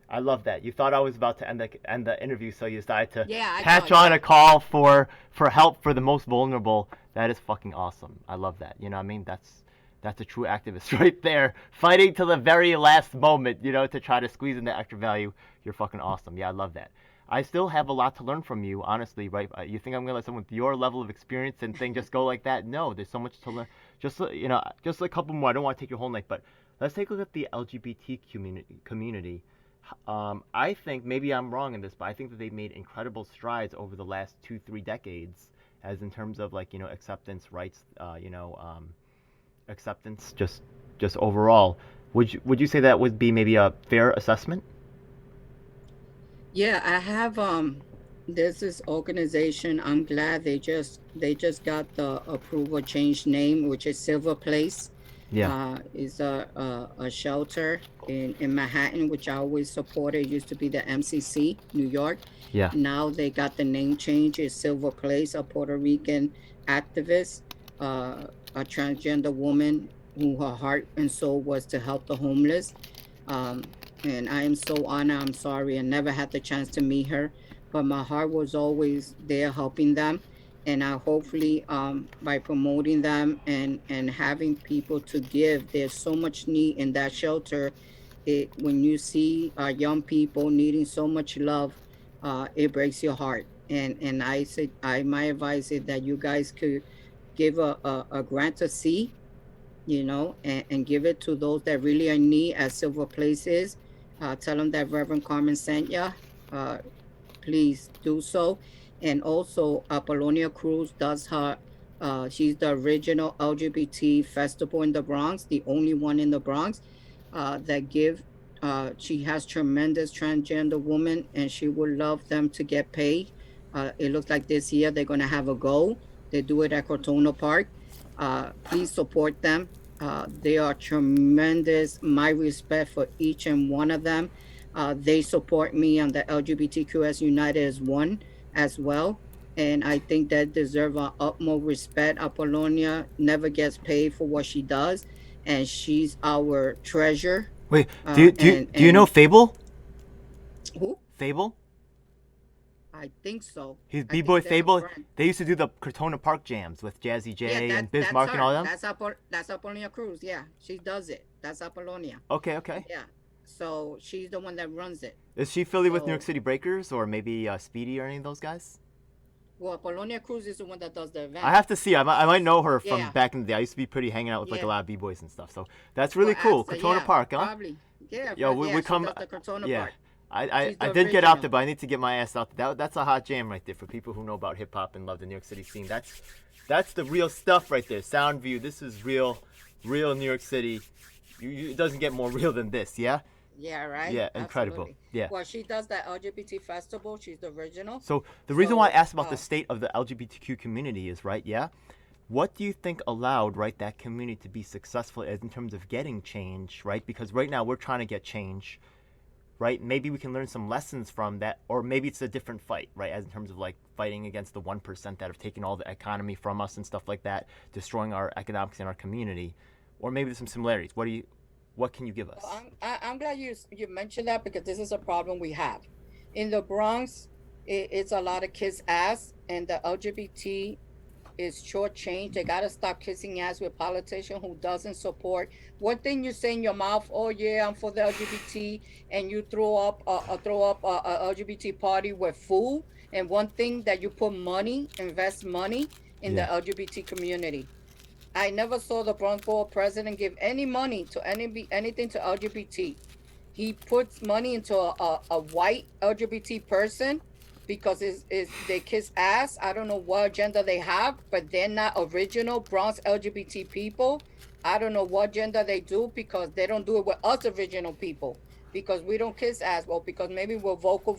[SPEAKER 1] I love that. You thought I was about to end the interview, so you decided to patch
[SPEAKER 2] thought,
[SPEAKER 1] on a call for help for the most vulnerable. That is fucking awesome. I love that. You know what I mean? That's a true activist right there, fighting to the very last moment, you know, to try to squeeze in the extra value. You're fucking awesome. Yeah, I love that. I still have a lot to learn from you, honestly, right? You think I'm going to let someone with your level of experience and thing just go like that? No, there's so much to learn. Just a couple more. I don't want to take your whole night, but let's take a look at the LGBT community. I think, maybe I'm wrong in this, but I think that they've made incredible strides over the last 2-3 decades, as in terms of, like, you know, acceptance, rights, acceptance, just overall. Would you say that would be maybe a fair assessment?
[SPEAKER 2] Yeah, I have there's this organization. I'm glad they just got the approval change name, which is Silver Place.
[SPEAKER 1] Yeah.
[SPEAKER 2] Is a shelter in Manhattan, which I always supported. It used to be the MCC, New York.
[SPEAKER 1] Yeah.
[SPEAKER 2] Now they got the name change. It's Silver Place, a Puerto Rican activist, a transgender woman who her heart and soul was to help the homeless. And I am so honored. I'm sorry I never had the chance to meet her, but my heart was always there helping them. And I hopefully by promoting them and having people to give, there's so much need in that shelter. When you see young people needing so much love, it breaks your heart. And I said, my advice is that you guys could give a grant to see, you know, and give it to those that really are in need, as Silver Place is. Tell them that Reverend Carmen sent ya. Please do so. And also, Apollonia Cruz does her, she's the original LGBT festival in the Bronx, the only one in the Bronx that give. She has tremendous transgender women, and she would love them to get paid. It looks like this year they're going to have a go. They do it at Cortona Park. Please support them. They are tremendous. My respect for each and one of them. They support me on the LGBTQs United as one as well. And I think that deserve our utmost respect. Apollonia never gets paid for what she does. And she's our treasure
[SPEAKER 1] Wait, do you know Fable?
[SPEAKER 2] Who?
[SPEAKER 1] Fable?
[SPEAKER 2] I think so.
[SPEAKER 1] He's
[SPEAKER 2] I think
[SPEAKER 1] B-Boy
[SPEAKER 2] they're
[SPEAKER 1] Fable.
[SPEAKER 2] friends.
[SPEAKER 1] They used to do the Cortona Park jams with Jazzy J
[SPEAKER 2] Yeah,
[SPEAKER 1] and Bismarck
[SPEAKER 2] that's
[SPEAKER 1] and all
[SPEAKER 2] her.
[SPEAKER 1] them.
[SPEAKER 2] That's Apollonia Cruz. Yeah, she does it. That's Apollonia.
[SPEAKER 1] Okay.
[SPEAKER 2] Yeah. So she's the one that runs it.
[SPEAKER 1] Is she affiliated with New
[SPEAKER 2] So,
[SPEAKER 1] York City Breakers or maybe Speedy or any of those guys?
[SPEAKER 2] well, Apollonia Cruz is the one that does the event.
[SPEAKER 1] I have to see. I might know her from
[SPEAKER 2] Yeah.
[SPEAKER 1] back in the day. I used to be pretty hanging out with like a
[SPEAKER 2] Yeah.
[SPEAKER 1] lot of B-boys and stuff. So that's really
[SPEAKER 2] Well,
[SPEAKER 1] cool.
[SPEAKER 2] ask her,
[SPEAKER 1] Cortona
[SPEAKER 2] yeah,
[SPEAKER 1] Park, huh?
[SPEAKER 2] Probably. Yeah.
[SPEAKER 1] Yo,
[SPEAKER 2] right,
[SPEAKER 1] we
[SPEAKER 2] yeah,
[SPEAKER 1] come.
[SPEAKER 2] She does the Cortona
[SPEAKER 1] Yeah.
[SPEAKER 2] Park.
[SPEAKER 1] I
[SPEAKER 2] She's the
[SPEAKER 1] did get out
[SPEAKER 2] original.
[SPEAKER 1] there, but I need to get my ass out there. That's a hot jam right there for people who know about hip hop and love the New York City scene. That's the real stuff right there. Soundview. This is real New York City. It doesn't get more real than this, yeah?
[SPEAKER 2] Yeah, right?
[SPEAKER 1] Yeah, incredible.
[SPEAKER 2] Absolutely.
[SPEAKER 1] Yeah.
[SPEAKER 2] Well, she does that LGBT festival. She's the original.
[SPEAKER 1] So the reason why I
[SPEAKER 2] So,
[SPEAKER 1] asked about the state of the LGBTQ community is, right, yeah? What do you think allowed, right, that community to be successful as in terms of getting change, right? Because right now we're trying to get change, right? Maybe we can learn some lessons from that, or maybe it's a different fight, right? As in terms of like fighting against the 1% that have taken all the economy from us and stuff like that, destroying our economics in our community, or maybe there's some similarities. What can you give us?
[SPEAKER 2] I'm glad you mentioned that because this is a problem we have. In the Bronx, it's a lot of kiss ass, and the LGBT is shortchanged. They gotta stop kissing ass with politician who doesn't support. One thing you say in your mouth, oh yeah, I'm for the LGBT, and you throw up a LGBT party with food. And one thing that you put money, invest money in the LGBT community. I never saw the Bronx Borough president give any money to anything to LGBT. He puts money into a white LGBT person because they kiss ass. I don't know what agenda they have, but they're not original Bronx LGBT people. I don't know what agenda they do because they don't do it with us original people because we don't kiss ass. Well, because maybe we're vocal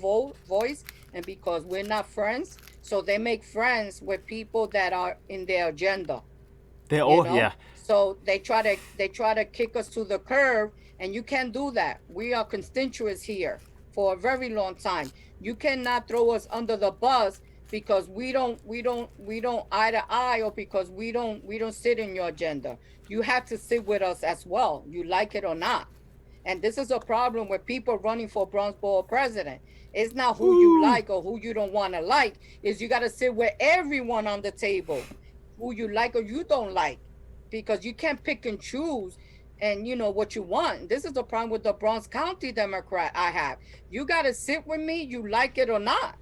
[SPEAKER 2] voice and because we're not friends. So they make friends with people that are in their agenda.
[SPEAKER 1] They
[SPEAKER 2] You
[SPEAKER 1] all,
[SPEAKER 2] know?
[SPEAKER 1] yeah.
[SPEAKER 2] So they try to kick us to the curb, and you can't do that. We are constituents here for a very long time. You cannot throw us under the bus because we don't eye to eye, or because we don't sit in your agenda. You have to sit with us as well, you like it or not. And this is a problem with people running for Bronx Borough president. It's not who you like or who you don't want to like. Is you got to sit with everyone on the table, who you like or you don't like, because you can't pick and choose and you know what you want. This is the problem with the Bronx County Democrat I have. You got to sit with me, you like it or not.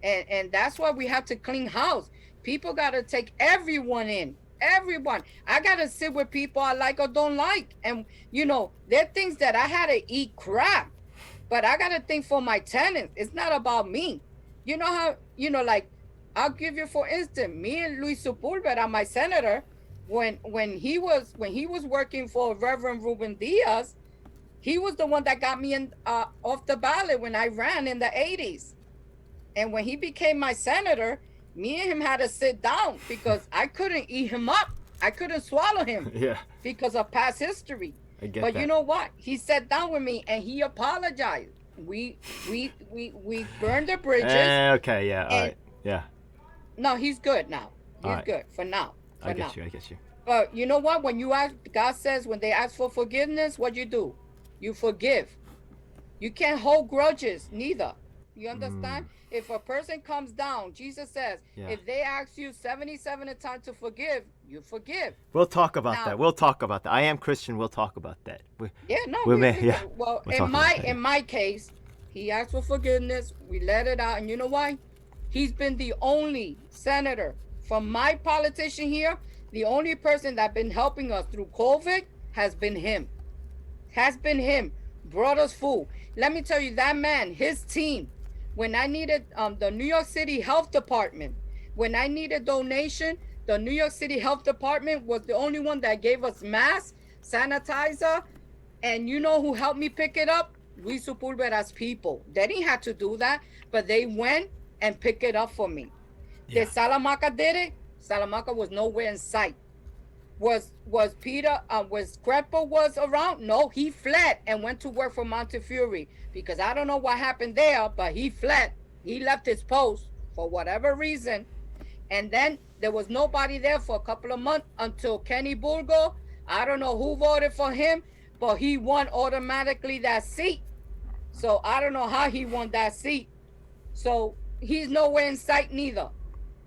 [SPEAKER 2] And that's why we have to clean house. People got to take everyone in. Everyone. I got to sit with people I like or don't like. And you know, there are things that I had to eat crap, but I got to think for my tenants. It's not about me. You know how, you know, like, I'll give you for instance, me and Luis Sepulveda, my senator, when he was working for Reverend Ruben Diaz, he was the one that got me in off the ballot when I ran in the 80s. And when he became my senator, me and him had to sit down because I couldn't eat him up. I couldn't swallow him.
[SPEAKER 1] Yeah.
[SPEAKER 2] Because of past history.
[SPEAKER 1] I get
[SPEAKER 2] But
[SPEAKER 1] that.
[SPEAKER 2] you know what? He sat down with me and he apologized. We burned the bridges.
[SPEAKER 1] Okay, yeah, all
[SPEAKER 2] and-
[SPEAKER 1] right. Yeah.
[SPEAKER 2] No, he's good now. He's
[SPEAKER 1] All right.
[SPEAKER 2] good for now.
[SPEAKER 1] I get you.
[SPEAKER 2] But you know what? When you ask, God says when they ask for forgiveness, what you do? You forgive. You can't hold grudges neither. You understand? If a person comes down, Jesus says,
[SPEAKER 1] Yeah.
[SPEAKER 2] if they ask you 77 times to forgive, you forgive.
[SPEAKER 1] We'll talk about
[SPEAKER 2] Now-
[SPEAKER 1] that. We'll talk about that. I am Christian. We'll talk about that.
[SPEAKER 2] Yeah, no.
[SPEAKER 1] Well, yeah.
[SPEAKER 2] Well,
[SPEAKER 1] We'll talk about that, yeah.
[SPEAKER 2] in my case, he asked for forgiveness. We let it out, and you know why? He's been the only senator from my politician here. The only person that been helping us through COVID has been him. Brought us food. Let me tell you, that man, his team. When I needed the New York City Health Department, when I needed donation, the New York City Health Department was the only one that gave us masks, sanitizer, and you know who helped me pick it up? Luis Sepulveda's people. They didn't have to do that, but they went and picked it up for me.
[SPEAKER 1] Yeah.
[SPEAKER 2] The Salamanca did it. Salamanca was nowhere in sight. Was Crepo was around? No, he fled and went to work for Montefiore because I don't know what happened there, but he fled. He left his post for whatever reason. And then there was nobody there for a couple of months until Kenny Bulgo. I don't know who voted for him, but he won automatically that seat. So I don't know how he won that seat. So he's nowhere in sight neither.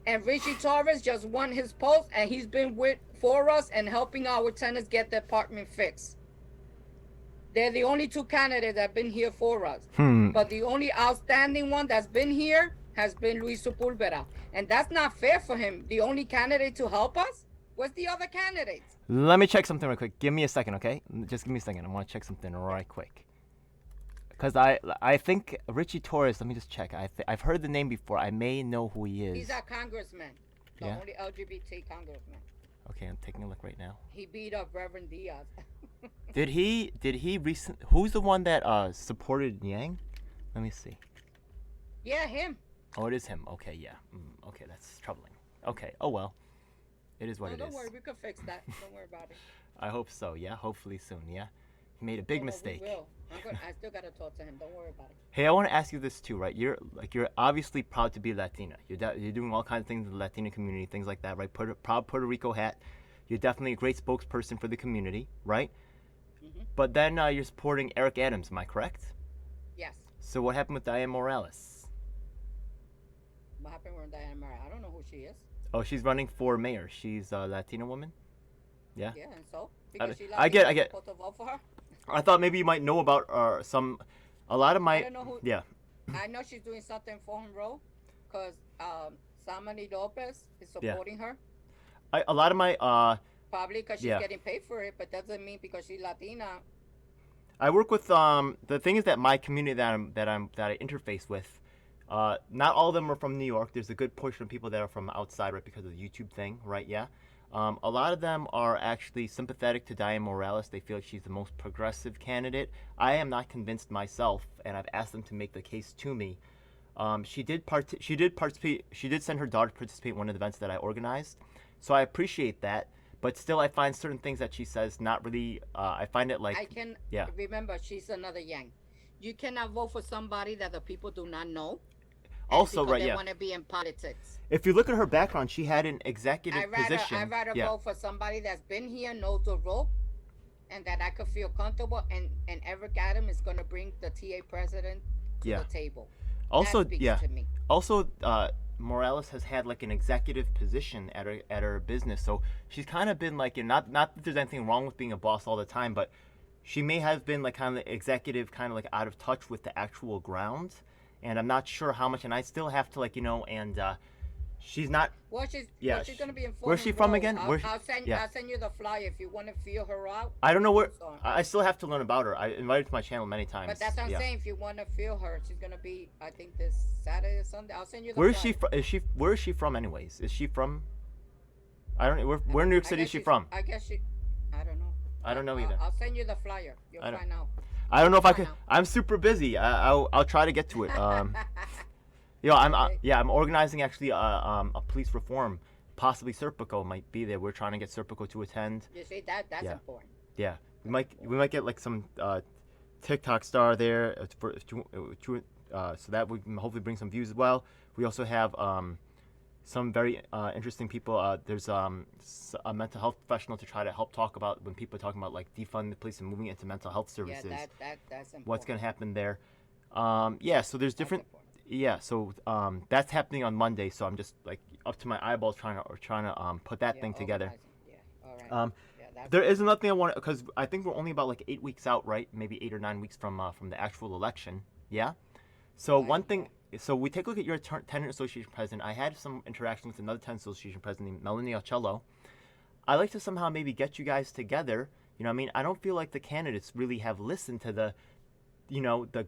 [SPEAKER 2] And Richie Torres just won his post, and he's been for us and helping our tenants get the apartment fixed. They're the only two candidates that have been here for us. But the only outstanding one that's been here has been Luis Sepulveda. And that's not fair for him. The only candidate to help us was the other candidates.
[SPEAKER 1] Let me check something real quick. Give me a second, okay? Just give me a second. I want to check something right quick. Because I think Richie Torres, let me just check. I've heard the name before. I may know who he is.
[SPEAKER 2] He's a congressman. The
[SPEAKER 1] Yeah?
[SPEAKER 2] only LGBT congressman.
[SPEAKER 1] Okay, I'm taking a look right now.
[SPEAKER 2] He beat up Reverend Diaz.
[SPEAKER 1] Did he who's the one that supported Yang? Let me see.
[SPEAKER 2] Yeah, him.
[SPEAKER 1] Oh, it is him. Okay, yeah. Okay, that's troubling. Okay, oh well. It is what
[SPEAKER 2] No,
[SPEAKER 1] it
[SPEAKER 2] don't
[SPEAKER 1] is.
[SPEAKER 2] worry, we could fix that. Don't worry about it.
[SPEAKER 1] I hope so, yeah. Hopefully soon, yeah. He made a big
[SPEAKER 2] No,
[SPEAKER 1] mistake.
[SPEAKER 2] We will. I still gotta talk to him. Don't worry about it.
[SPEAKER 1] Hey, I want to ask you this too, right? You're obviously proud to be Latina. You're doing all kinds of things in the Latina community, things like that, right? Proud Puerto Rico hat. You're definitely a great spokesperson for the community, right?
[SPEAKER 2] Mm-hmm.
[SPEAKER 1] But then you're supporting Eric Adams, am I correct?
[SPEAKER 2] Yes.
[SPEAKER 1] So what happened with Diane Morales?
[SPEAKER 2] What happened with Diana Mara? I don't know who she is.
[SPEAKER 1] Oh, she's running for mayor. She's a Latina woman. Yeah.
[SPEAKER 2] Yeah, and so because she
[SPEAKER 1] I get.
[SPEAKER 2] supposed to vote for her.
[SPEAKER 1] I thought maybe you might know about a lot of my.
[SPEAKER 2] I don't know who.
[SPEAKER 1] Yeah.
[SPEAKER 2] I know she's doing something for him, bro, because Samani Lopez is supporting her.
[SPEAKER 1] A lot of my.
[SPEAKER 2] Probably because she's
[SPEAKER 1] Yeah.
[SPEAKER 2] getting paid for it, but doesn't mean because she's Latina.
[SPEAKER 1] I work with the thing is that my community that I interface with, not all of them are from New York. There's a good portion of people that are from outside, right, because of the YouTube thing, right? Yeah. A lot of them are actually sympathetic to Diane Morales. They feel like she's the most progressive candidate. I am not convinced myself, and I've asked them to make the case to me. She did participate. She did send her daughter to participate in one of the events that I organized, so I appreciate that. But still, I find certain things that she says not really. I find it like.
[SPEAKER 2] I can
[SPEAKER 1] Yeah.
[SPEAKER 2] remember she's another Yang. You cannot vote for somebody that the people do not know.
[SPEAKER 1] Also,
[SPEAKER 2] because
[SPEAKER 1] right,
[SPEAKER 2] they
[SPEAKER 1] yeah.
[SPEAKER 2] want to be in politics.
[SPEAKER 1] If you look at her background, she had an executive position.
[SPEAKER 2] I'd rather
[SPEAKER 1] Yeah.
[SPEAKER 2] vote for somebody that's been here, knows the rope, and that I could feel comfortable. And Eric Adams is going to bring the TA president to
[SPEAKER 1] Yeah.
[SPEAKER 2] the table.
[SPEAKER 1] Also,
[SPEAKER 2] that speaks
[SPEAKER 1] yeah.
[SPEAKER 2] to me.
[SPEAKER 1] Also, Morales has had like an executive position at her business, so she's kind of been like, not that there's anything wrong with being a boss all the time, but she may have been like kind of the executive, kind of like out of touch with the actual ground, and I'm not sure how much. And I still have to and she's not.
[SPEAKER 2] Well, she's going to be informed.
[SPEAKER 1] Where's she from again?
[SPEAKER 2] I'll send you the flyer if you want to feel her out.
[SPEAKER 1] I don't know where.
[SPEAKER 2] So-
[SPEAKER 1] I still have to learn about her. I invited her to my channel many times.
[SPEAKER 2] But that's what I'm
[SPEAKER 1] Yeah.
[SPEAKER 2] saying. If you want to feel her, she's going to be, I think, this Saturday or Sunday. I'll send you the
[SPEAKER 1] Where is
[SPEAKER 2] flyer.
[SPEAKER 1] she from? Where is she from, anyways? Is she from? I don't. Where in New York
[SPEAKER 2] I
[SPEAKER 1] City
[SPEAKER 2] guess
[SPEAKER 1] is she
[SPEAKER 2] she's-
[SPEAKER 1] from?
[SPEAKER 2] I guess I don't know.
[SPEAKER 1] I don't know either.
[SPEAKER 2] I'll send you the flyer. You'll
[SPEAKER 1] I don't-
[SPEAKER 2] find out.
[SPEAKER 1] I don't know if I
[SPEAKER 2] Come
[SPEAKER 1] could.
[SPEAKER 2] on now.
[SPEAKER 1] I'm super busy. I'll try to get to it.
[SPEAKER 2] Okay.
[SPEAKER 1] I'm organizing actually a police reform. Possibly Serpico might be there. We're trying to get Serpico to attend.
[SPEAKER 2] You see, that's
[SPEAKER 1] Yeah.
[SPEAKER 2] important.
[SPEAKER 1] Yeah, we might get like some TikTok star there so that we can hopefully bring some views as well. We also have some very interesting people. There's a mental health professional to try to help talk about when people are talking about like defunding the police and moving into mental health services.
[SPEAKER 2] Yeah, that's important.
[SPEAKER 1] What's going to happen there? So there's different.
[SPEAKER 2] important.
[SPEAKER 1] Yeah, so that's happening on Monday. So I'm just like up to my eyeballs trying to put that
[SPEAKER 2] Yeah,
[SPEAKER 1] thing together.
[SPEAKER 2] organizing. Yeah, all right. Yeah, that's
[SPEAKER 1] There is another thing I want because I think we're only about like 8 weeks out, right? Maybe 8 or 9 weeks from the actual election. Yeah. So
[SPEAKER 2] Right,
[SPEAKER 1] one thing. So we take a look at your tenant association president. I had some interaction with another tenant association president named Melanie Ocello. I like to somehow maybe get you guys together. You know, what I mean, I don't feel like the candidates really have listened to the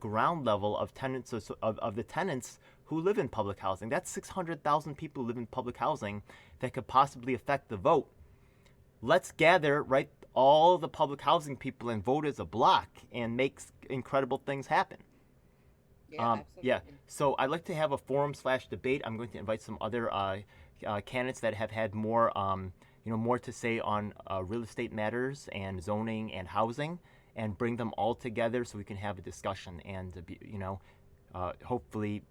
[SPEAKER 1] ground level of tenants of the tenants who live in public housing. That's 600,000 people who live in public housing that could possibly affect the vote. Let's gather, right, all the public housing people and vote as a block and make incredible things happen.
[SPEAKER 2] Yeah, absolutely.
[SPEAKER 1] Yeah. So I'd like to have a forum/debate. I'm going to invite some other candidates that have had more, more to say on real estate matters and zoning and housing, and bring them all together so we can have a discussion. And hopefully,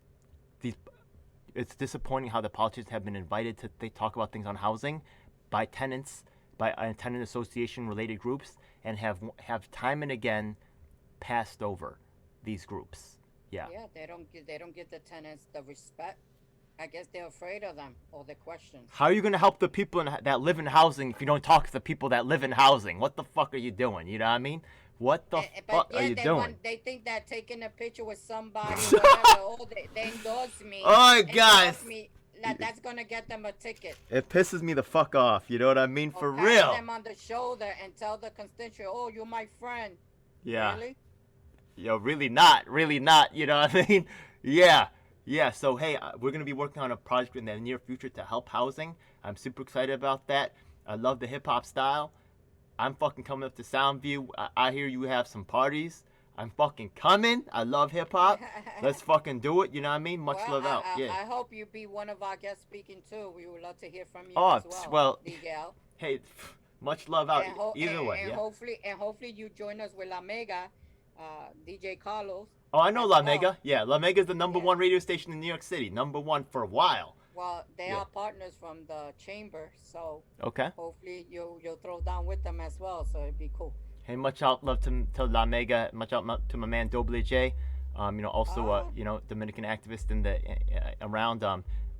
[SPEAKER 1] it's disappointing how the politicians have been invited to talk about things on housing by tenants, by tenant association related groups, and have time and again passed over these groups. Yeah.
[SPEAKER 2] Yeah, they don't give the tenants the respect. I guess they're afraid of them or the questions.
[SPEAKER 1] How are you going to help the people that live in housing if you don't talk to the people that live in housing? What the fuck are you doing? You know what I mean? What the fuck are you doing?
[SPEAKER 2] They think that taking a picture with somebody, whatever, they endorse me.
[SPEAKER 1] Oh, guys.
[SPEAKER 2] That's going to get them a ticket.
[SPEAKER 1] It pisses me the fuck off. You know what I mean? For
[SPEAKER 2] pat
[SPEAKER 1] real.
[SPEAKER 2] them on the shoulder and tell the constituent, oh, you're my friend.
[SPEAKER 1] Yeah.
[SPEAKER 2] Really?
[SPEAKER 1] Yo, really not. You know what I mean? Yeah. Yeah, so hey, we're going to be working on a project in the near future to help housing. I'm super excited about that. I love the hip-hop style. I'm fucking coming up to Soundview. I hear you have some parties. I'm fucking coming. I love hip-hop. Let's fucking do it. You know what I mean? Much love out. Yeah.
[SPEAKER 2] I hope you be one of our guests speaking too. We would love to hear from you as well, Miguel.
[SPEAKER 1] Hey, much love out either way.
[SPEAKER 2] And
[SPEAKER 1] yeah.
[SPEAKER 2] hopefully you join us with La Mega, DJ Carlos.
[SPEAKER 1] Oh, I know La Mega. Yeah, La Mega is the number one radio station in New York City. Number one for a while.
[SPEAKER 2] Well, they are partners from the chamber, so
[SPEAKER 1] okay.
[SPEAKER 2] Hopefully you'll throw down with them as well, so it'd be cool.
[SPEAKER 1] Hey, much out love to La Mega. Much out to my man Doble J. Also Dominican activist in the around.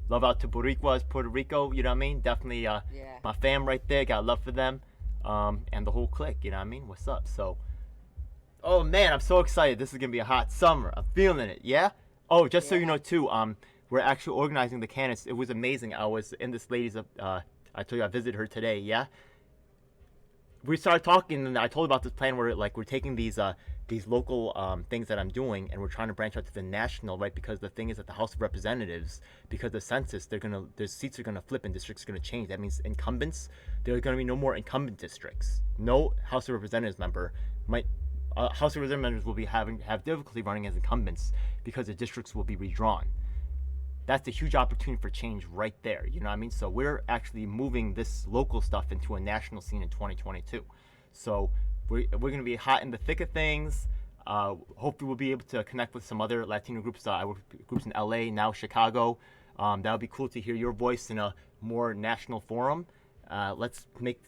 [SPEAKER 1] Love out to Boricuas, Puerto Rico. You know what I mean? Definitely my fam right there. Got love for them. And the whole clique. You know what I mean? What's up? So. Oh man, I'm so excited. This is gonna be a hot summer. I'm feeling it, yeah? Oh, just so you know too, we're actually organizing the candidates. It was amazing. I was in this lady's I told you I visited her today, yeah? We started talking and I told her about this plan where like we're taking these local things that I'm doing and we're trying to branch out to the national, right? Because the thing is that the House of Representatives, because the census, their seats are gonna flip and districts are gonna change. That means incumbents, there are gonna be no more incumbent districts. No House of Representatives member House of Representatives will have difficulty running as incumbents because the districts will be redrawn. That's a huge opportunity for change right there. You know what I mean? So we're actually moving this local stuff into a national scene in 2022. So we're going to be hot in the thick of things. Hopefully we'll be able to connect with some other Latino groups. I work with groups in LA, now Chicago. That would be cool to hear your voice in a more national forum. Let's make.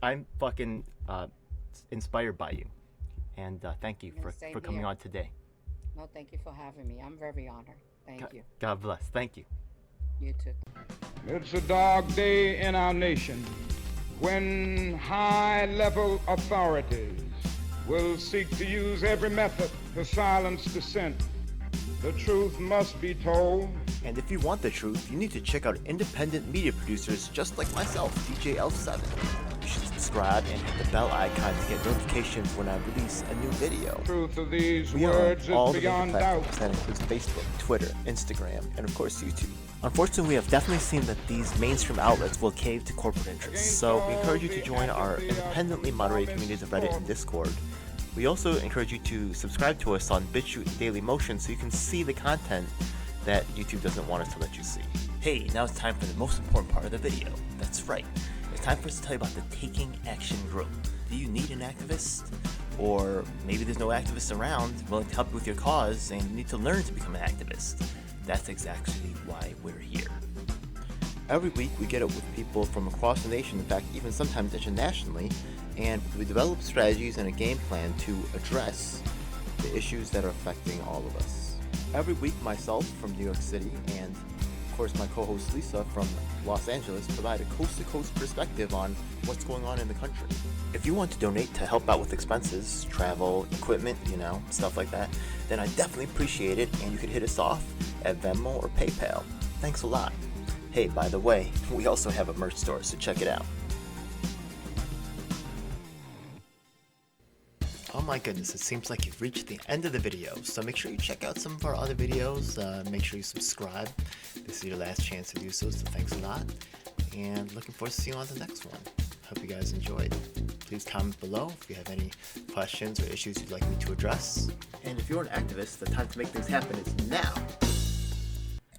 [SPEAKER 1] I'm fucking inspired by you. And thank you for coming on today.
[SPEAKER 2] No, thank you for having me. I'm very honored. Thank you.
[SPEAKER 1] God bless. Thank you.
[SPEAKER 2] You too.
[SPEAKER 3] It's a dark day in our nation when high-level authorities will seek to use every method to silence dissent. The truth must be told.
[SPEAKER 1] And if you want the truth, you need to check out independent media producers just like myself, DJ L7. You should subscribe and hit the bell icon to get notifications when I release a new video.
[SPEAKER 3] Truth of these
[SPEAKER 1] we
[SPEAKER 3] words
[SPEAKER 1] are on all
[SPEAKER 3] is
[SPEAKER 1] the
[SPEAKER 3] beyond
[SPEAKER 1] major
[SPEAKER 3] doubt.
[SPEAKER 1] platforms. That includes Facebook, Twitter, Instagram, and of course YouTube. Unfortunately, we have definitely seen that these mainstream outlets will cave to corporate interests, so we encourage you to join our independently moderated communities of Reddit and Discord. We also encourage you to subscribe to us on BitChute and Dailymotion so you can see the content that YouTube doesn't want us to let you see. Hey, now it's time for the most important part of the video. That's right. It's time for us to tell you about the Taking Action Group. Do you need an activist? Or maybe there's no activists around willing to help you with your cause and you need to learn to become an activist. That's exactly why we're here. Every week we get up with people from across the nation, in fact even sometimes internationally, and we develop strategies and a game plan to address the issues that are affecting all of us. Every week myself from New York City and of course my co-host Lisa from Los Angeles provide a coast-to-coast perspective on what's going on in the country. If you want to donate to help out with expenses, travel, equipment, stuff like that, then I definitely appreciate it and you can hit us off at Venmo or PayPal. Thanks a lot. Hey, by the way, we also have a merch store, so check it out. Oh my goodness, it seems like you've reached the end of the video, so make sure you check out some of our other videos, make sure you subscribe. This is your last chance to do so thanks a lot, and looking forward to seeing you on the next one. Hope you guys enjoyed. Please comment below if you have any questions or issues you'd like me to address. And if you're an activist, the time to make things happen is now.